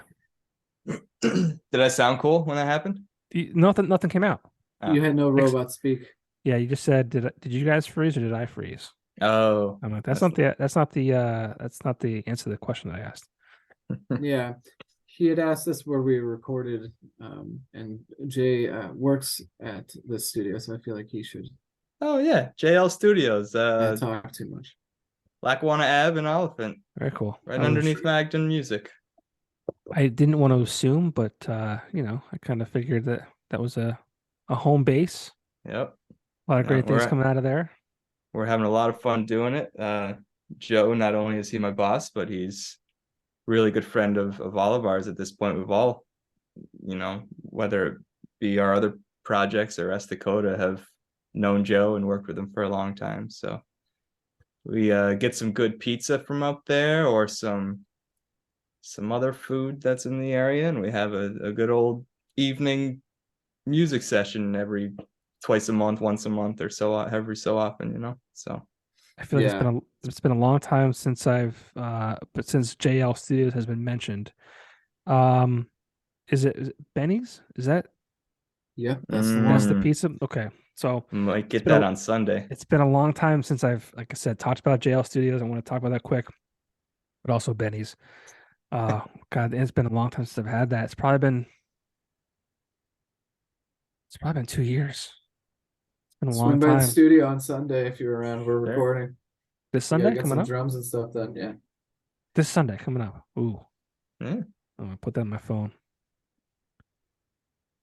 Did I sound cool when that happened? Nothing came out. Oh. You had no robot speak. Yeah, you just said did you guys freeze or did I freeze? Oh, I'm like that's not the answer to the question that I asked. Yeah. He had asked us where we recorded, and Jay works at the studio, so I feel like he should Oh yeah, JL Studios, talk too much. Lackawanna Ave and Elephant, Very cool. right I underneath Magden Music. I didn't want to assume, but I kind of figured that was a home base. Yep, A lot of great things we're coming out of there. we're having a lot of fun doing it. Joe, not only is he my boss, but he's really good friend of all of ours at this point. We've all, whether it be our other projects or Esta Coda, have known Joe and worked with him for a long time. So we get some good pizza from up there or some other food that's in the area, and we have a good old evening music session every twice a month, once a month or so, every so often, so. I feel like Yeah. it's been a long time since but since JL Studios has been mentioned. Is it Benny's? Is that Yeah, that's the that's the one. pizza? Okay. So Might get been that a- on Sunday. it's been a long time since I've, like I said, talked about JL Studios. I want to talk about that quick, but also Benny's. God, it's been a long time since I've had that. It's probably been 2 years. It's been a long Swing by the time. studio on Sunday if you're around. We're Sure. recording. This We gotta Sunday get coming some up. drums and stuff done. Yeah. This Sunday coming up. Ooh, Yeah. I'm gonna put that in my phone.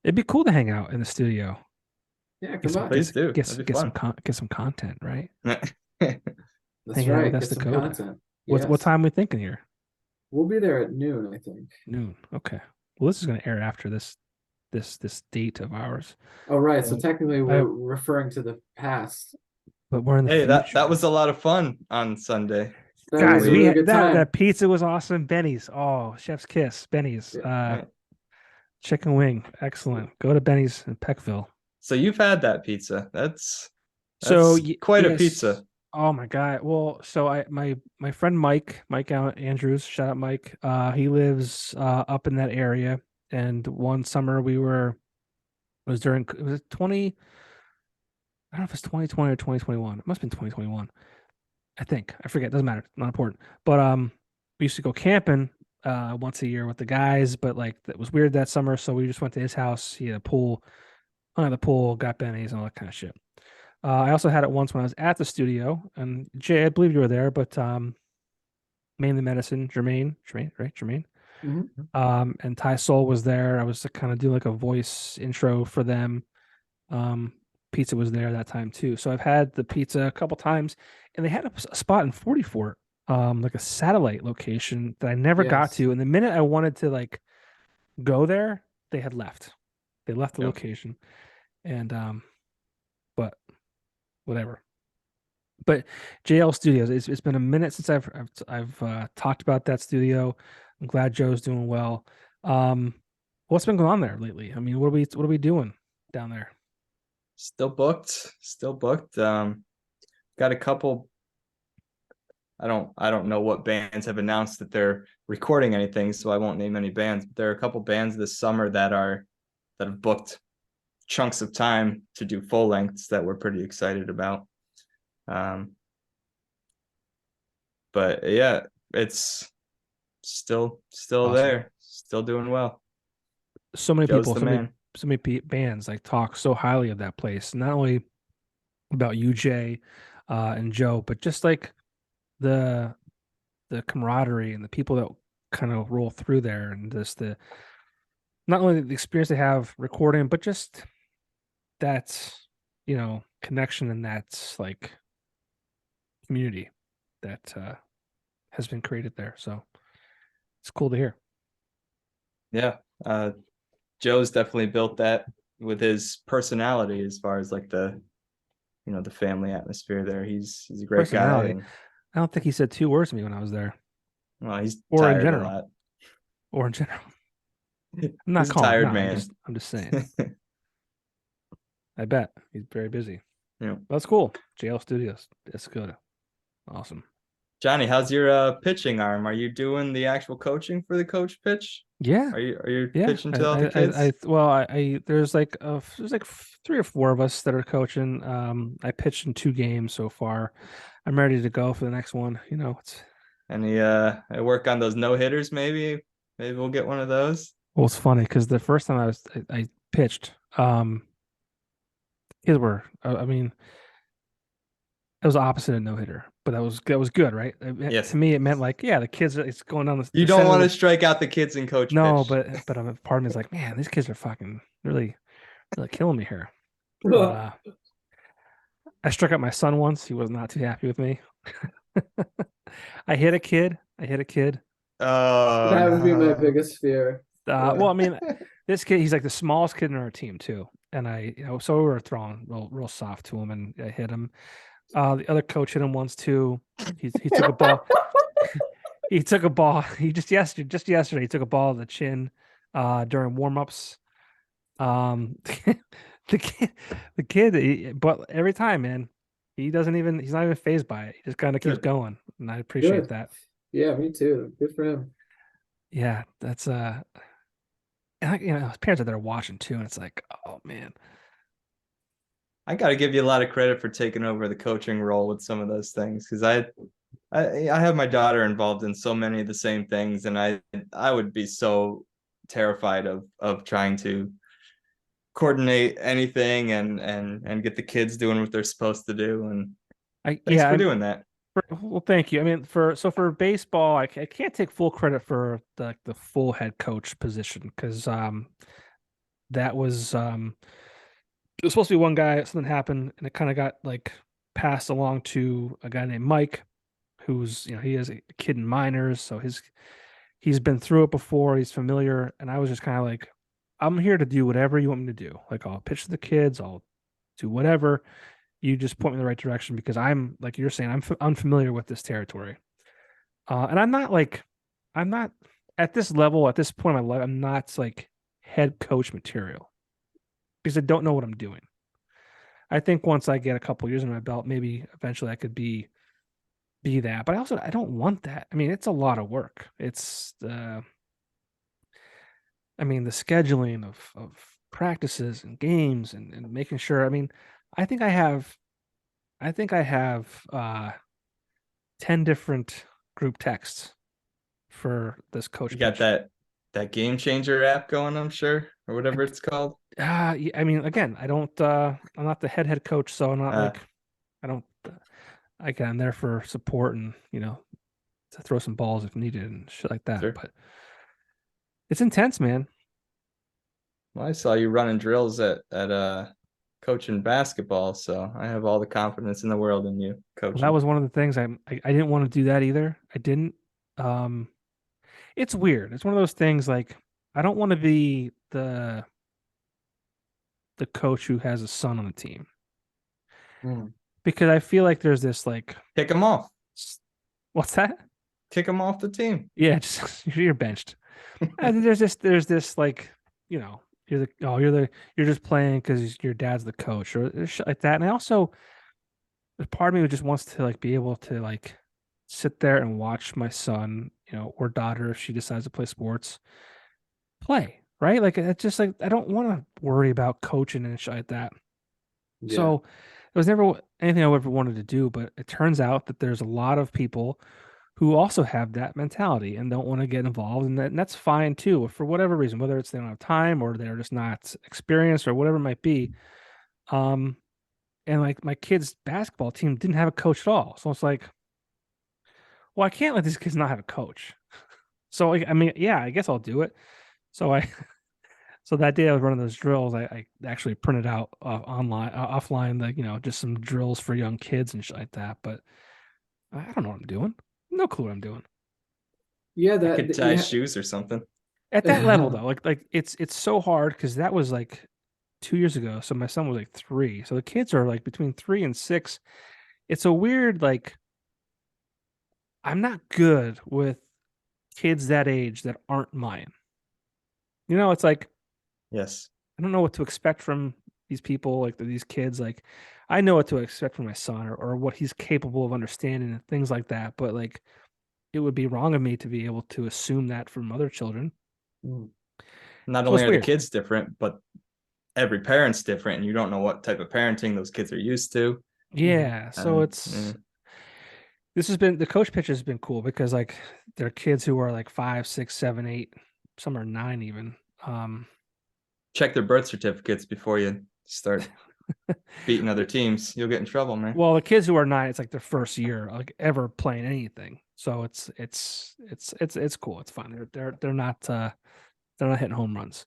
It'd be cool to hang out in the studio. Yeah, Get come some, by. Please do. get, That'd be get some fun. get some content, right? That's Hanging out with right. Get Esta some Coda. content. What Yes. time are we thinking here? We'll be there at noon, I think. Noon. Okay. Well, this is gonna air after this date of ours. Oh, right. So Um, technically we're referring to the past. but we're in the Hey, future. that was a lot of fun on Sunday. That Guys, was a we- really good time. that pizza was awesome. Benny's. Oh, chef's kiss. Benny's. Yeah. Chicken wing. Excellent. Go to Benny's in Peckville. So you've had that pizza. That's So quite a yes. pizza. Oh my God. Well, so my friend Mike Andrews, shout out Mike. He lives up in that area. And one summer it was 20, I don't know if it's 2020 or 2021. It must have been 2021. I think. I forget. Doesn't matter. Not important. But we used to go camping once a year with the guys, but like that was weird that summer. So we just went to his house. He had a pool, hung out the pool, got bennies and all that kind of shit. I also had it once when I was at the studio, and Jay, I believe you were there, but mainly medicine, Jermaine, right? Jermaine. And Ty Soul was there. I was kind of doing like a voice intro for them. Pizza was there that time too. So I've had the pizza a couple times, and they had a spot in 44, like a satellite location that I never got Yes. to. And the minute I wanted to like go there, they had left. They left the Yep. location, and but whatever. But JL Studios, it's been a minute since I've talked about that studio. I'm glad Joe's doing well. What's been going on there lately? I mean, what are we doing down there? Still booked. Got a couple. I don't know what bands have announced that they're recording anything, so I won't name any bands. But there are a couple bands this summer that have booked chunks of time to do full lengths that we're pretty excited about. But yeah, it's still Awesome. there, still doing well. So many Joe's people, the man. so many bands like talk so highly of that place. Not only about you, Jay, and Joe, but just like the camaraderie and the people that kind of roll through there, and just not only the experience they have recording, but just that connection and that like community that has been created there. So it's cool to hear. Yeah, Joe's definitely built that with his personality as far as like the the family atmosphere there. He's a great guy, Personality. and I don't think he said 2 words to me when I was there, well, he's or in tired a general, lot. or in general. I'm not He's a calling him tired out. man. I'm just saying. I bet he's very busy. Yeah. That's cool. JL Studios. That's good. Awesome. Johnny, how's your pitching arm? Are you doing the actual coaching for the coach pitch? Yeah. Are you Yeah. pitching to all the kids? There's like there's like 3 or 4 of us that are coaching. I pitched in 2 games so far. I'm ready to go for the next one. It's Any I work on those no hitters maybe? Maybe we'll get one of those. well, it's funny because the first time I pitched, kids were, I mean, it was opposite of no hitter, but that was good, right? Yes. To me, it meant like, yeah, the kids, it's going down You the don't center of want to the, strike out the kids in coach no, pitch. but part of me is like, man, these kids are fucking really, really killing me here. But I struck out my son once. He was not too happy with me. I hit a kid. Oh That would be my no. biggest fear. Well, I mean, this kid, he's like the smallest kid in our team too. And so we were throwing real soft to him, and I hit him. The other coach hit him once too. He took a ball. He took a ball. He just yesterday he took a ball to the chin during warmups. The kid, but every time, man, he's not even phased by it. He just kind of keeps Good. going, and I appreciate Good. that. Yeah, me too. Good for him. Yeah, that's and his parents are there watching too, and it's like, oh man. I got to give you a lot of credit for taking over the coaching role with some of those things, because I have my daughter involved in so many of the same things, and I would be so terrified of trying to coordinate anything and get the kids doing what they're supposed to do. And thanks for doing that. Well, thank you. I mean, for baseball, I can't take full credit for the full head coach position because that was it was supposed to be one guy. Something happened, and it kind of got like passed along to a guy named Mike, who's he has a kid in minors, so he's been through it before. He's familiar, and I was just kind of like, I'm here to do whatever you want me to do. Like I'll pitch to the kids, I'll do whatever. You just point me in the right direction because I'm like you're saying, I'm unfamiliar with this territory, and I'm not at this level at this point in my life. I'm not like head coach material because I don't know what I'm doing. I think once I get a couple years in my belt, maybe eventually I could be that. But I don't want that. I mean, it's a lot of work. It's the the scheduling of practices and games and making sure. I mean, I think I have 10 different group texts for this coach. You got pitch. that game changer app going, I'm sure, or whatever it's called. I mean, again, I don't. I'm not the head coach, so I'm not like. I don't. Again, I'm there for support and to throw some balls if needed and shit like that. Sure. But it's intense, man. Well, I saw you running drills at coaching basketball, so I have all the confidence in the world in you coaching. Well, that was one of the things I didn't want to do that either. I didn't. Um, it's weird. It's one of those things like I don't want to be the coach who has a son on the team because I feel like there's this like kick him off. What's that? Kick him off the team. Yeah, just you're benched. And there's this like you're just playing because your dad's the coach or shit like that. And I also part of me just wants to like be able to like sit there and watch my son, or daughter if she decides to play sports, play, right? Like it's just like I don't want to worry about coaching and shit like that. Yeah. So it was never anything I ever wanted to do, but it turns out that there's a lot of people who also have that mentality and don't want to get involved, and that's fine too, for whatever reason, whether it's they don't have time or they're just not experienced or whatever it might be. And like my kid's basketball team didn't have a coach at all, so it's like, well, I can't let these kids not have a coach. So I mean, yeah, I guess I'll do it. So so that day I was running those drills. I actually printed out offline, like just some drills for young kids and shit like that. But I don't know what I'm doing. No clue what I'm doing. Yeah, I could tie shoes or something. At that level though, like it's so hard because that was like 2 years ago. So my son was like 3. So the kids are like between 3 and 6. It's a weird, like, I'm not good with kids that age that aren't mine. It's like Yes. I don't know what to expect from these people, like these kids. Like I know what to expect from my son, or what he's capable of understanding and things like that. But like it would be wrong of me to be able to assume that from other children. Not So only it's are the weird. kids different, but every parent's different, and you don't know what type of parenting those kids are used to. Yeah. So And it's this has been the coach pitch has been cool because like they're kids who are like 5, 6, 7, 8, some are 9 even. check their birth certificates before you start beating other teams. You'll get in trouble, man. Well, the kids who are 9, it's like their first year like ever playing anything. So it's cool. It's fun. They're not hitting home runs.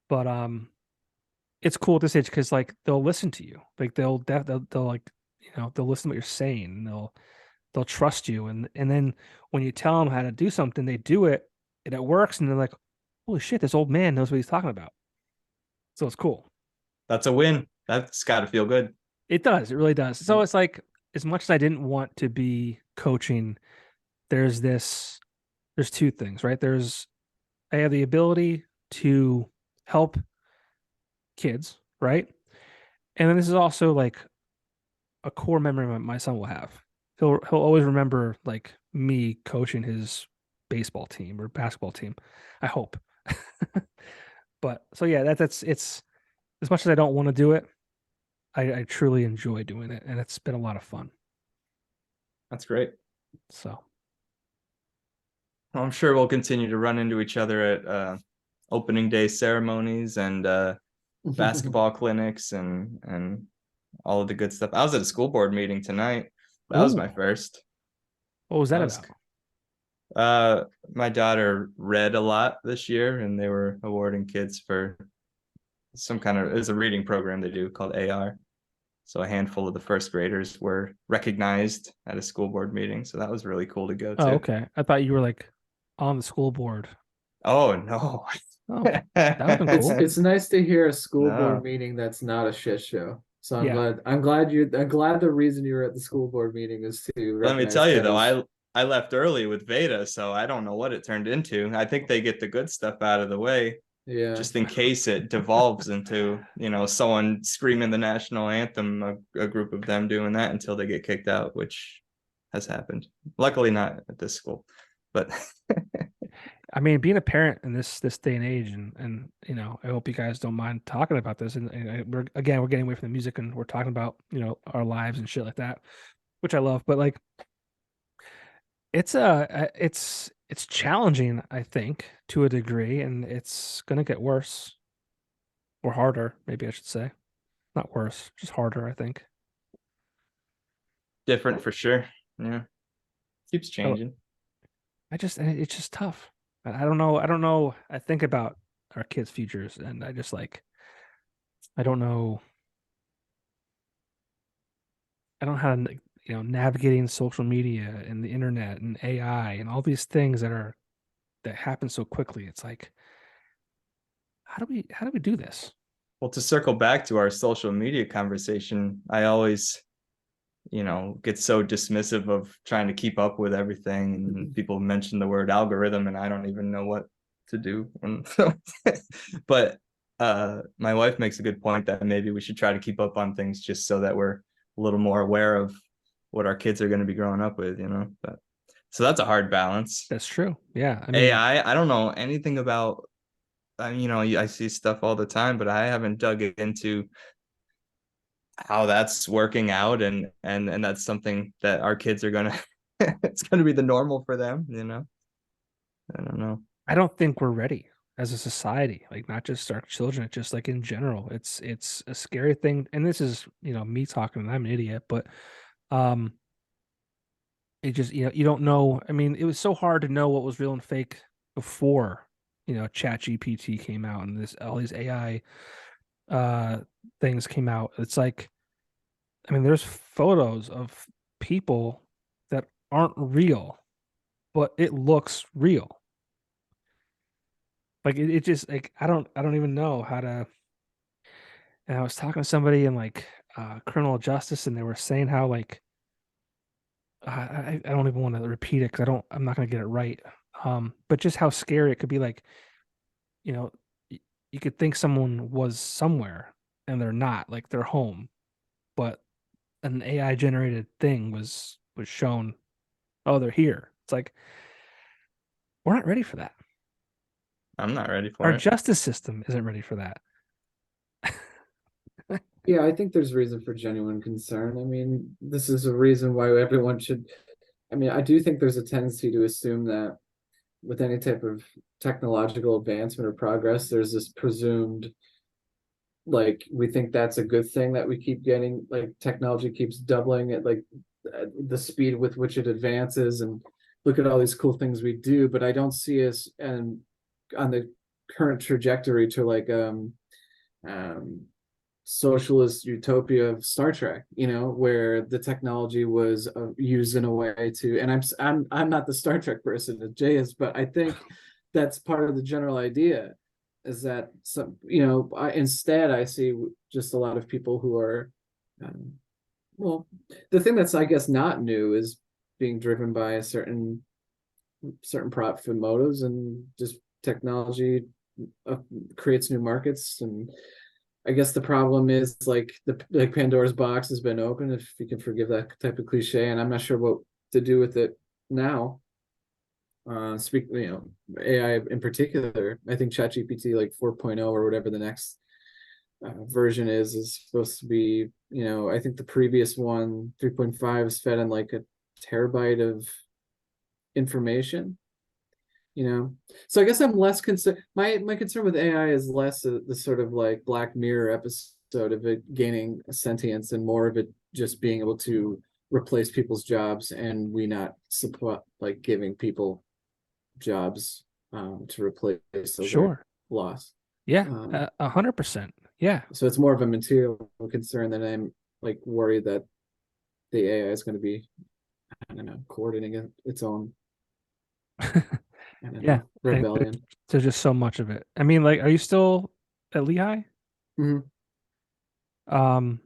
But it's cool at this age because like they'll listen to you. Like they'll like they'll listen to what you're saying, and they'll trust you, and then when you tell them how to do something, they do it and it works, and they're like, holy shit, this old man knows what he's talking about. So it's cool. That's a win. That's got to feel good. It does. It really does. So it's like, as much as I didn't want to be coaching, there's two things, right? I have the ability to help kids, right? And then this is also like a core memory my son will have. He'll always remember like me coaching his baseball team or basketball team. I hope. But so yeah, that's it's as much as I don't want to do it, I truly enjoy doing it, and it's been a lot of fun. That's great. So Well, I'm sure we'll continue to run into each other at opening day ceremonies and basketball clinics and all of the good stuff. I was at a school board meeting tonight. That was my first. What was that That was about? my daughter read a lot this year, and they were awarding kids for some kind of, it's a reading program they do called AR. So a handful of the first graders were recognized at a school board meeting. So that was really cool to go Oh, to. okay. I thought you were like on the school board. Oh no. Oh, that would have been cool. It's nice to hear a school board No. meeting that's not a shit show. So Yeah. I'm glad the reason you were at the school board meeting is to Let me recognize tell you though, guys. I left early with Veda, so I don't know what it turned into. I think they get the good stuff out of the way, Yeah. just in case it devolves into, someone screaming the national anthem, a group of them doing that until they get kicked out, which has happened. Luckily not at this school. But I mean, being a parent in this day and age, and I hope you guys don't mind talking about this. And we're getting away from the music, and we're talking about our lives and shit like that, which I love. But like, it's challenging, I think, to a degree, and it's gonna get worse or harder, maybe I should say, not worse, just harder, I think. different for sure. Yeah. Keeps Oh, changing. it's just tough. I don't know. I don't know. I think about our kids' futures, and I just like I don't know. I don't know how to navigating social media and the internet and AI and all these things that happen so quickly. It's like how do we do this? Well, to circle back to our social media conversation, I always, get so dismissive of trying to keep up with everything. And people mention the word algorithm, and I don't even know what to do. But my wife makes a good point that maybe we should try to keep up on things just so that we're a little more aware of what our kids are going to be growing up with, But so that's a hard balance. That's true. Yeah. I mean, AI, I don't know anything about. I see stuff all the time, but I haven't dug into how that's working out, and that's something that our kids are gonna it's gonna be the normal for them. I don't know. I don't think we're ready as a society, like not just our children, it's just like in general. It's a scary thing. And this is, me talking, and I'm an idiot, but um it just, you don't know. I mean, it was so hard to know what was real and fake before, Chat GPT came out and all these AI things came out. It's like, I mean, there's photos of people that aren't real, but it looks real. Like it just like I don't even know how to. And I was talking to somebody in like criminal justice, and they were saying how like I don't even want to repeat it because I'm not gonna get it right. But just how scary it could be. Like you know, you could think someone was somewhere and they're not. Like they're home, but an AI generated thing was shown. Oh, they're here. It's like we're not ready for that. I'm not ready for Our it. justice system isn't ready for that. Yeah, I think there's reason for genuine concern. I mean, this is a reason why everyone should. I mean, I do think there's a tendency to assume that with any type of technological advancement or progress, there's this presumed, like, we think that's a good thing that we keep getting, like, technology keeps doubling at like the speed with which it advances, and look at all these cool things we do. But I don't see us and on the current trajectory to like um socialist utopia of Star Trek, where the technology was used in a way to, and I'm not the Star Trek person that Jay is, but I think that's part of the general idea is that some, instead I see just a lot of people who are, um, well, the thing that's I guess not new is being driven by a certain profit motives, and just technology uh, creates new markets. And I guess the problem is like Pandora's box has been opened, if you can forgive that type of cliche, and I'm not sure what to do with it now. Speak, AI in particular. I think ChatGPT like 4.0 or whatever the next version is supposed to be. I think the previous one 3.5 is fed on like a terabyte of information. So I guess I'm less concerned. My concern with AI is less the sort of like Black Mirror episode of it gaining sentience, and more of it just being able to replace people's jobs, and we not support like giving people jobs to replace those that are Sure. lost. Yeah. Um, 100%. Yeah. so it's more of a material concern than I'm like worried that the AI is going to be, I don't know, coordinating its own, I don't Yeah. know, rebellion. There's just so much of it. I mean, like, are you still at Lehigh? Mhm. Um,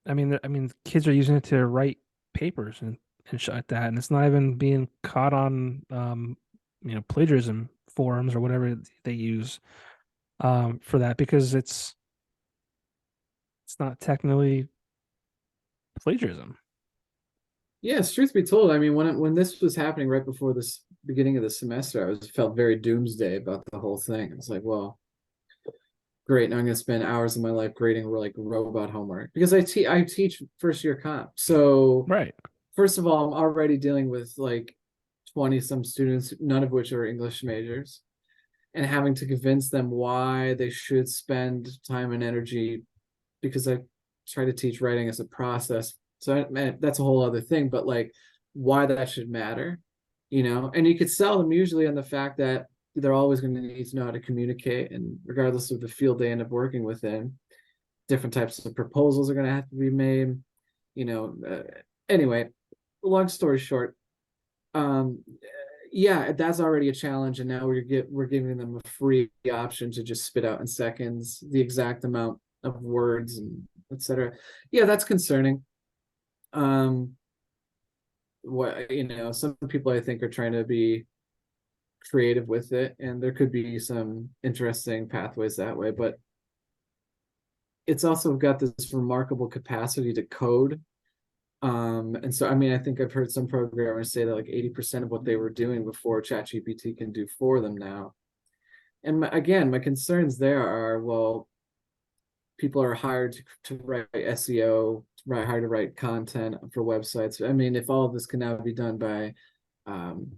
I mean, kids are using it to write papers and shit like that, and it's not even being caught on plagiarism forums or whatever they use for that because it's not technically plagiarism. Yes, truth be told, I mean, when this was happening right before this beginning of the semester, felt very doomsday about the whole thing. It's like, well, great, now I'm going to spend hours of my life grading like robot homework because I teach first year comp. So Right. first of all, I'm already dealing with like 20 some students, none of which are English majors, and having to convince them why they should spend time and energy, because I try to teach writing as a process. So man, that's a whole other thing, but like why that should matter, and you could sell them usually on the fact that they're always going to need to know how to communicate, and regardless of the field they end up working within, different types of proposals are going to have to be made, you know. Anyway, long story short, um, yeah, that's already a challenge, and now we're giving them a free option to just spit out in seconds the exact amount of words and etc. Yeah, that's concerning. Um, what some people I think are trying to be creative with it, and there could be some interesting pathways that way, but it's also got this remarkable capacity to code. And so I mean, I think I've heard some programmers say that like 80% of what they were doing before ChatGPT can do for them now. And again, my concerns there are, well, people are hired to write SEO, hired to write content for websites. I mean, if all of this can now be done by um,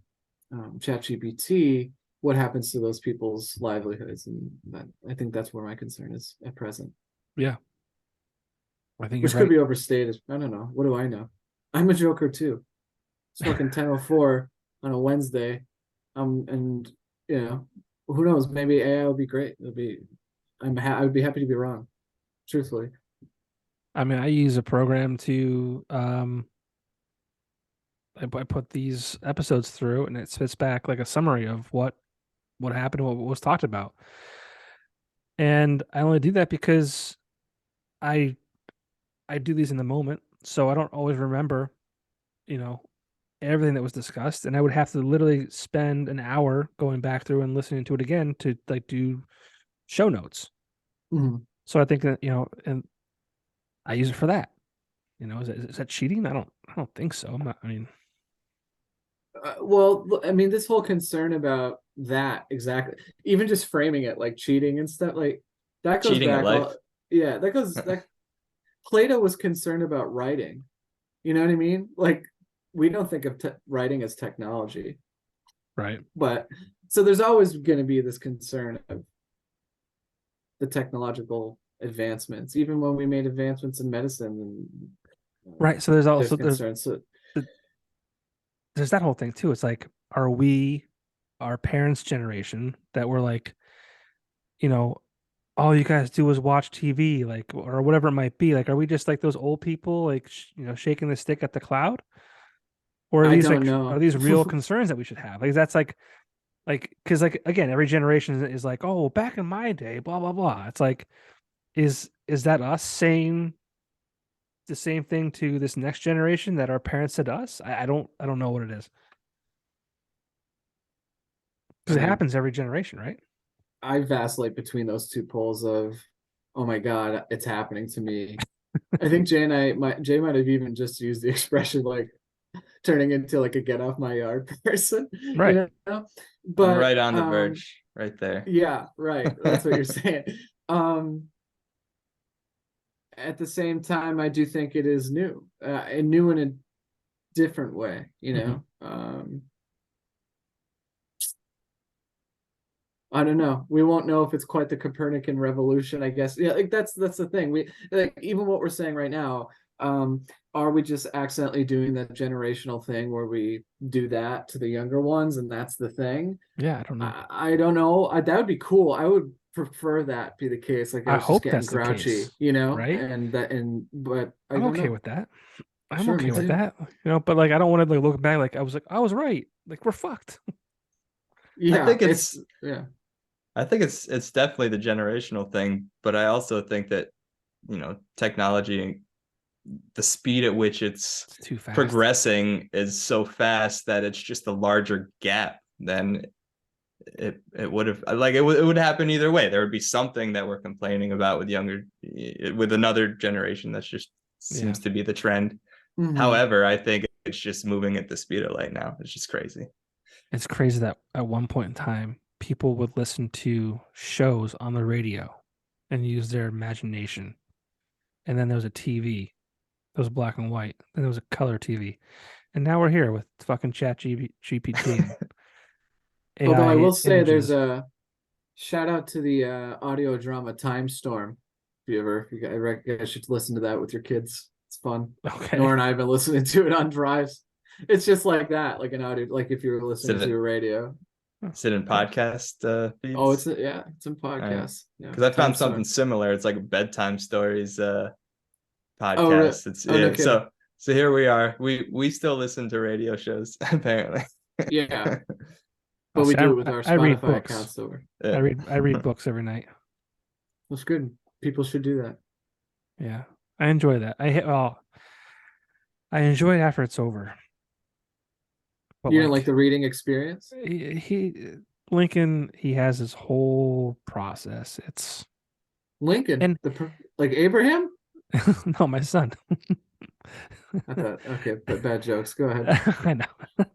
ChatGPT, what happens to those people's livelihoods? And I think that's where my concern is at present, Yeah. I think you're which could right. be overstated. I don't know. What do I know? I'm a joker too. It's fucking 10:04 on a Wednesday. And who knows? Maybe AI will be great. I would be happy to be wrong, truthfully. I mean, I use a program to I put these episodes through and it spits back like a summary of what what happened, what was talked about. And I only do that because I I do these in the moment, so I don't always remember, you know, everything that was discussed, and I would have to literally spend an hour going back through and listening to it again to like do show notes. Mhm. So I think that, and I use it for that. Is that cheating? I don't think so. I'm not. I mean, Well, I mean, this whole concern about that exactly, even just framing it like cheating and stuff, like that goes Cheating at back life. yeah, that Plato was concerned about writing. You know what I mean? Like we don't think of writing as technology, right. but so there's always going to be this concern of the technological advancements, even when we made advancements in medicine and Right. So there's concerns. So there's that whole thing too. It's like, are we our parents' generation that were like, you know, all you guys do is watch TV, like, or whatever it might be. Like, are we just like those old people, like, shaking the stick at the cloud? Or I don't are know. these real concerns that we should have? Like, that's because like again, every generation is like, oh, back in my day, blah blah blah. It's like, is that us saying the same thing to this next generation that our parents said to us? I don't know what it is, because it I happens every generation, right? I vacillate between those two poles of, oh my God, it's happening to me. I think Jay might have even just used the expression like turning into like a get off my yard person, Right. I'm But right on the verge, right there. yeah, right. That's what you're saying. Um, at the same time, I do think it is new, and new in a different way, Mhm. I don't know. We won't know if it's quite the Copernican revolution, I guess. Yeah, like that's the thing. We like even what we're saying right now, are we just accidentally doing that generational thing where we do that to the younger ones and that's the thing? Yeah, I don't know. I don't know. That would be cool. I would prefer that be the case. Like I I was just hope getting that's the grouchy, case, right? but I I'm don't okay know. with that. I'm Sure, okay me with too. that. But like I don't want to like look back like I was right. Like we're fucked. I Yeah, think it's yeah. I think it's definitely the generational thing, but I also think that, technology, the speed at which it's It's too fast. progressing is so fast that it's just a larger gap than it would have, like it would happen either way. There would be something that we're complaining about with another generation. That's just Yeah. seems to be the trend. Mhm. However, I think it's just moving at the speed of light now. It's just crazy. It's crazy that at one point in time people would listen to shows on the radio and use their imagination. And then there was a TV. It was black and white. Then there was a color TV. And now we're here with fucking Chat GPT and Although I AI will say there's images. a shout out to the audio drama Time Storm. I should listen to that with your kids. It's fun. Okay. Nora and I have been listening to it on drives. It's just like that, like an audio, like if you were listening Sit to in, a radio. sit in podcast Oh, feeds. it's in podcasts. Yeah, Because I Time found something Storm. similar. It's like a bedtime stories Oh, really? podcast. It's Oh, no yeah. kidding. So here we are. We still listen to radio shows apparently. Yeah, I'll but we say do it with our I read Spotify books. accounts over. Yeah. I read books every night. That's good. People should do that. Yeah. I enjoy that. I enjoy it after it's over. But You didn't like like the reading experience? he Lincoln, he has his whole process. It's Lincoln, and like Abraham? no, my son. I thought, okay, but bad jokes. Go ahead. I know.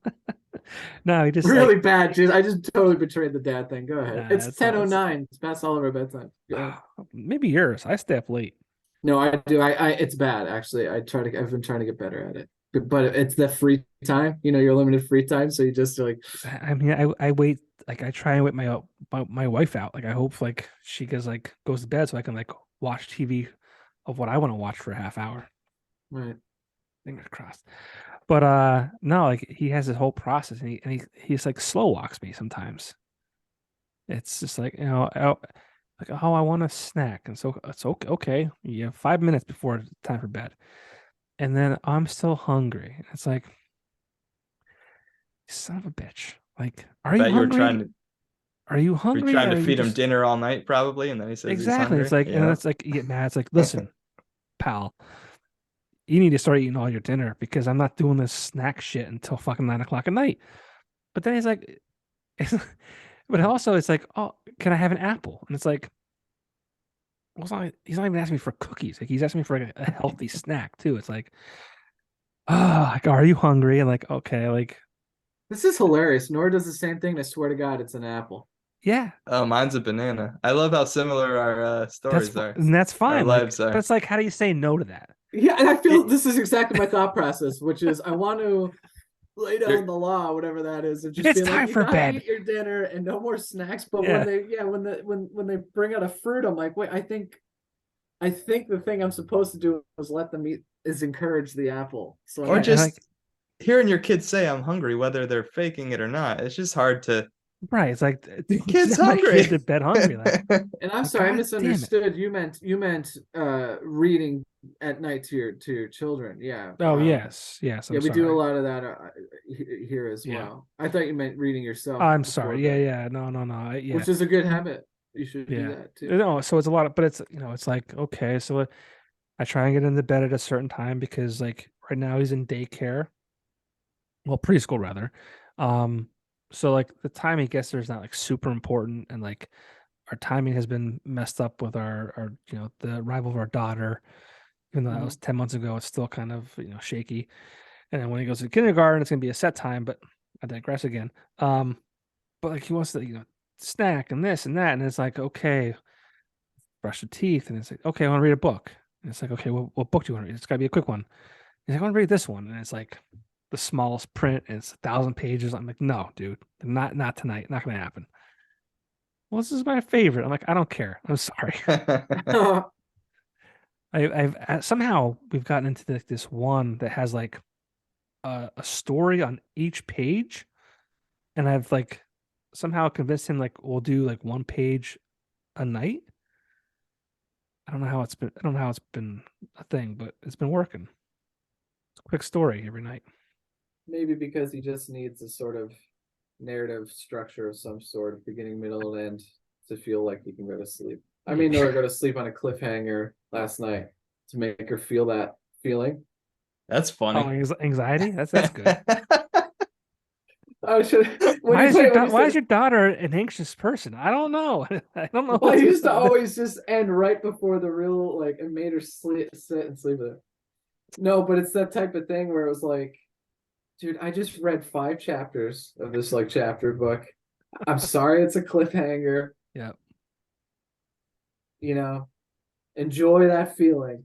No, he just Really like bad. I just totally betrayed the dad thing. Go ahead. nah, It's it's not. It's 10:09. It's past all of our bedtime. Go ahead. maybe yours. I stay up late. No, I do. It's bad actually. I've been trying to get better at it. But it's the free time. Your limited free time, so you just like, I mean, I wait. Like I try and wait my wife out. Like I hope like she goes to bed so I can like watch TV of what I want to watch for a half hour. right. Fingers crossed. But no, like he has his whole process and he's like slow walks me sometimes. It's just like, like, oh, I want a snack. And so it's okay. Okay. You have 5 minutes before it's time for bed. And then I'm still hungry. It's like, son of a bitch. Like, I bet you were trying to are you You're hungry? trying Or to are you feed him just dinner all night, probably, and then he says he's exactly? It's hungry. like, and Yeah. it's like, you get mad. It's like, listen, pal, you need to start eating all your dinner because I'm not doing this snack shit until fucking 9 o'clock at night. But then he's like, but also it's like, oh, can I have an apple? And it's like, well, he's not even asking me for cookies. Like he's asking me for like a healthy snack too. It's like, oh, like, are you hungry? And like, okay, like, This is hilarious. Nora does the same thing. I swear to God, it's an apple. yeah, Oh, mine's a banana. I love how similar our stories are. that's Our fine. Like, lives but are. it's like, how do you say no to that? Yeah, and I feel It- this is exactly my thought process, which is I want to lay down You're- the law, whatever that is, of just It's being like, time you for gotta bed. eat your dinner and no more snacks. But Yeah. when they bring out a fruit, I'm like, wait, I think the thing I'm supposed to do is let them eat is encourage the apple. So Or Yeah, and like, just hearing your kids say I'm hungry, whether they're faking it or not. It's just hard to. right. It's like, Kid's send my kid hungry. to bed hungry. Like, and I'm like, sorry, I God damn it. misunderstood. You meant reading at night to your children. Yeah. Oh, yes. Yes. Yeah, I'm we do a sorry. lot of that here as Yeah. well. I thought you meant reading yourself I'm before sorry. Yeah. bed, Yeah. No, no, no. Yeah. which is a good habit. You should do Yeah. that too. No, so it's a lot of, but it's, it's like, okay, so I try and get into bed at a certain time because like right now he's in daycare, well, preschool rather. Um, so like the time he gets there is not like super important, and like our timing has been messed up with our the arrival of our daughter. Even though that was Mhm. 10 months ago, it's still kind of shaky. And then when he goes to kindergarten, it's gonna be a set time, but I digress again. Um, but like he wants to, snack and this and that, and it's like, okay, brush the teeth, and it's like, okay, I want to read a book. And it's like, okay, what book do you want to read? It's gotta be a quick one. He's like, I want to read this one, and it's like the smallest print, and it's 1,000 pages. I'm like, no, dude, not tonight, not gonna happen. Well, this is my favorite. I'm like, I don't care. I'm sorry. I've somehow we've gotten into this one that has like a story on each page, and I've like somehow convinced him like we'll do like one page a night. I don't know how it's been. I don't know how it's been a thing, but it's been working. It's a quick story every night. Maybe because he just needs a sort of narrative structure of some sort, beginning, middle, and end, to feel like he can go to sleep. I mean, Nora go to sleep on a cliffhanger last night to make her feel that feeling. That's Oh, funny. anxiety. That's good. Oh, should Why is your daughter an anxious person? I don't know. I don't know. Well, I used to always just end right before the real like it made her sit and sleep with it. No, but it's that type of thing where it was like, dude, I just read 5 chapters of this like chapter book. I'm sorry it's a cliffhanger. Yeah. Enjoy that feeling.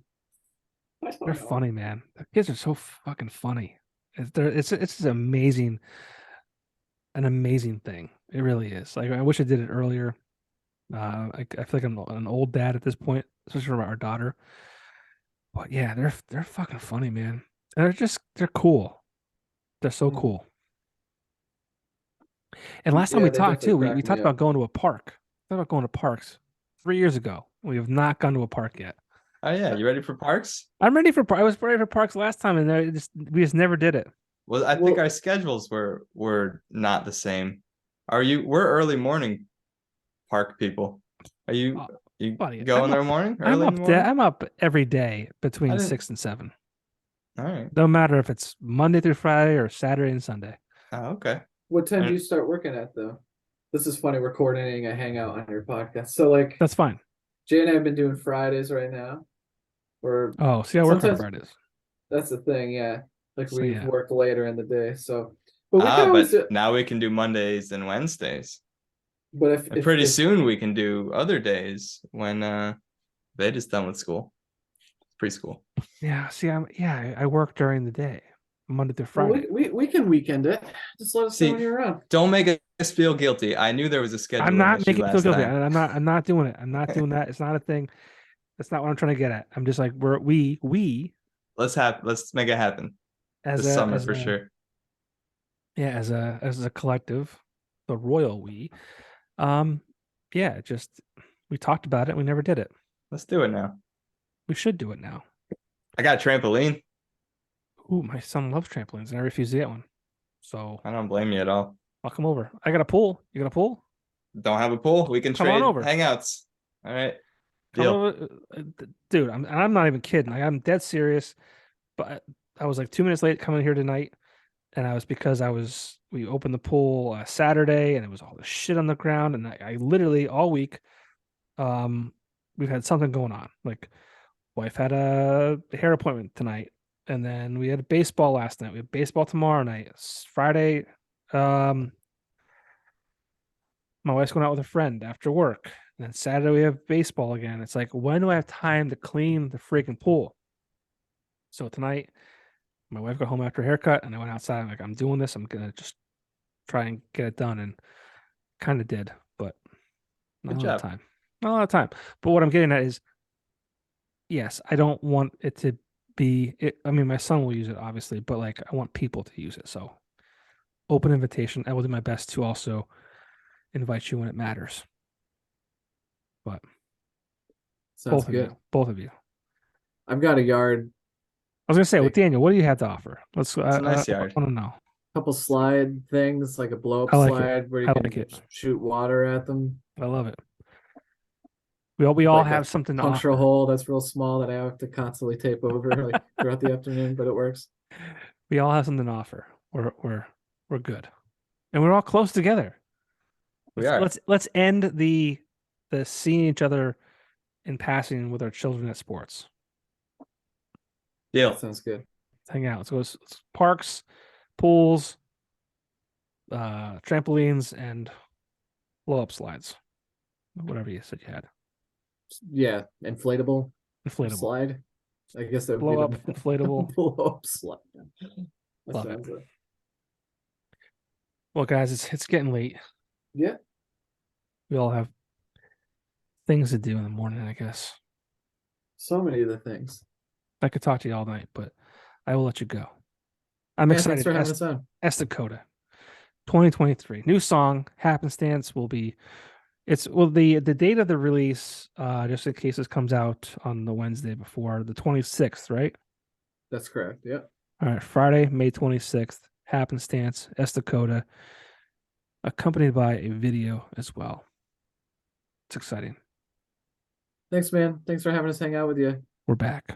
They're funny, man. The kids are so fucking funny. It's just an amazing thing. It really is. Like I wish I did it earlier. I feel like I'm an old dad at this point, especially for our daughter. But yeah, they're fucking funny, man. And they're cool. They're so Mhm. cool. And last time Yeah, we they talked definitely too, we crack talked me about up. going to a park. Talked about going to parks 3 years ago. We have not gone to a park yet. Oh yeah, you ready for parks? I'm ready for. I was ready for parks last time, and we just never did it. Well, I think Well, our schedules were not the same. We're early morning park people. Are you Oh, you buddy, go in the morning, early in the morning? I'm up every day I between didn't. 6 and 7. All right. No matter if it's Monday through Friday or Saturday and Sunday. Oh, okay. what time do And you start working at though? This is funny. We're coordinating a hangout on your podcast. So like That's fine. Jay and I have been doing Fridays right now. Or Oh, see, I work on sometimes Fridays. that's the thing, yeah. Like So we've yeah, worked later in the day. So but we can always but do now we can do Mondays and Wednesdays. but And pretty soon we can do other days when Veda's done with school. Preschool. yeah. See, I work during the day, Monday through well, Friday. we can weekend it. Just let us know when See, you're around. don't make us feel guilty. I knew there was a I'm scheduling not issue making you feel last guilty. time. I'm not doing it. I'm not doing that. It's not a thing. That's not what I'm trying to get at. I'm just like we Let's make it happen as this summer as for a sure. yeah as a collective, the royal we, um, yeah, just we talked about it. We never did it. Let's do it now. We should do it now. I got a trampoline. Ooh, my son loves trampolines, and I refuse to get one. So I don't blame you at all. I'll come over. I got a pool. You got a pool? don't have a pool. We can Come on trade over. hangouts. All right. Come Deal. over, dude. I'm not even kidding. Like, I'm dead serious. But I was like 2 minutes late coming here tonight, and we opened the pool Saturday, and it was all the shit on the ground, and I literally all week, we've had something going on. Like, wife had a hair appointment tonight, and then we had baseball last night. We have baseball tomorrow night. It's Friday. My wife's going out with a friend after work. And then Saturday we have baseball again. It's like, when do I have time to clean the freaking pool? So tonight, my wife got home after a haircut, and I went outside. I'm like, I'm doing this. I'm gonna just try and get it done, and kind of did, but not Good a lot of job. time. Not a lot of time. But what I'm getting at is, yes, I don't want it to be. I mean, my son will use it, obviously, but like, I want people to use it. So, open invitation. I will do my best to also invite you when it matters. But Sounds both of good. you, both of you. I've got a yard, I was gonna say, with Big- Daniel, what do you have to offer? Let's. It's a nice I yard. want to know. couple slide things, like a blow up I like it. slide where you I can like it. shoot water at them. I love it. We all Like a have something to puncture a offer. hole that's real small that I have to constantly tape over like throughout the afternoon, but it works. We all have something to offer. We're good, and we're all close together. We are. Let's end the seeing each other in passing with our children at sports. Deal. That sounds good. Let's hang out. Let's go to parks, pools, trampolines, and blow up slides. Whatever you said you had. Yeah, inflatable Inflatable. slide. I guess that would Blow up, be the inflatable. blow up slide. That Love it. sounds Well, guys, it's getting late. Yeah. We all have things to do in the morning, I guess. So many of the things. I could talk to you all night, but I will let you go. I'm Yeah, excited. thanks for having us on. Esta Coda, 2023. New song, Happenstance will be. The date of the release, just in case this comes out on the Wednesday before, the 26th, right? That's correct. Yeah. All right, Friday, May 26th, Happenstance, Esta Coda, accompanied by a video as well. It's exciting. Thanks, man. Thanks for having us hang out with you. We're back.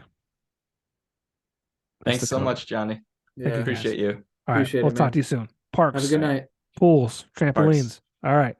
Thanks Esta so Coda. much, Johnny. Yeah. you. Appreciate you. All right, Appreciate we'll it, talk man. to you soon. Parks, Have a good night. pools, trampolines. All right.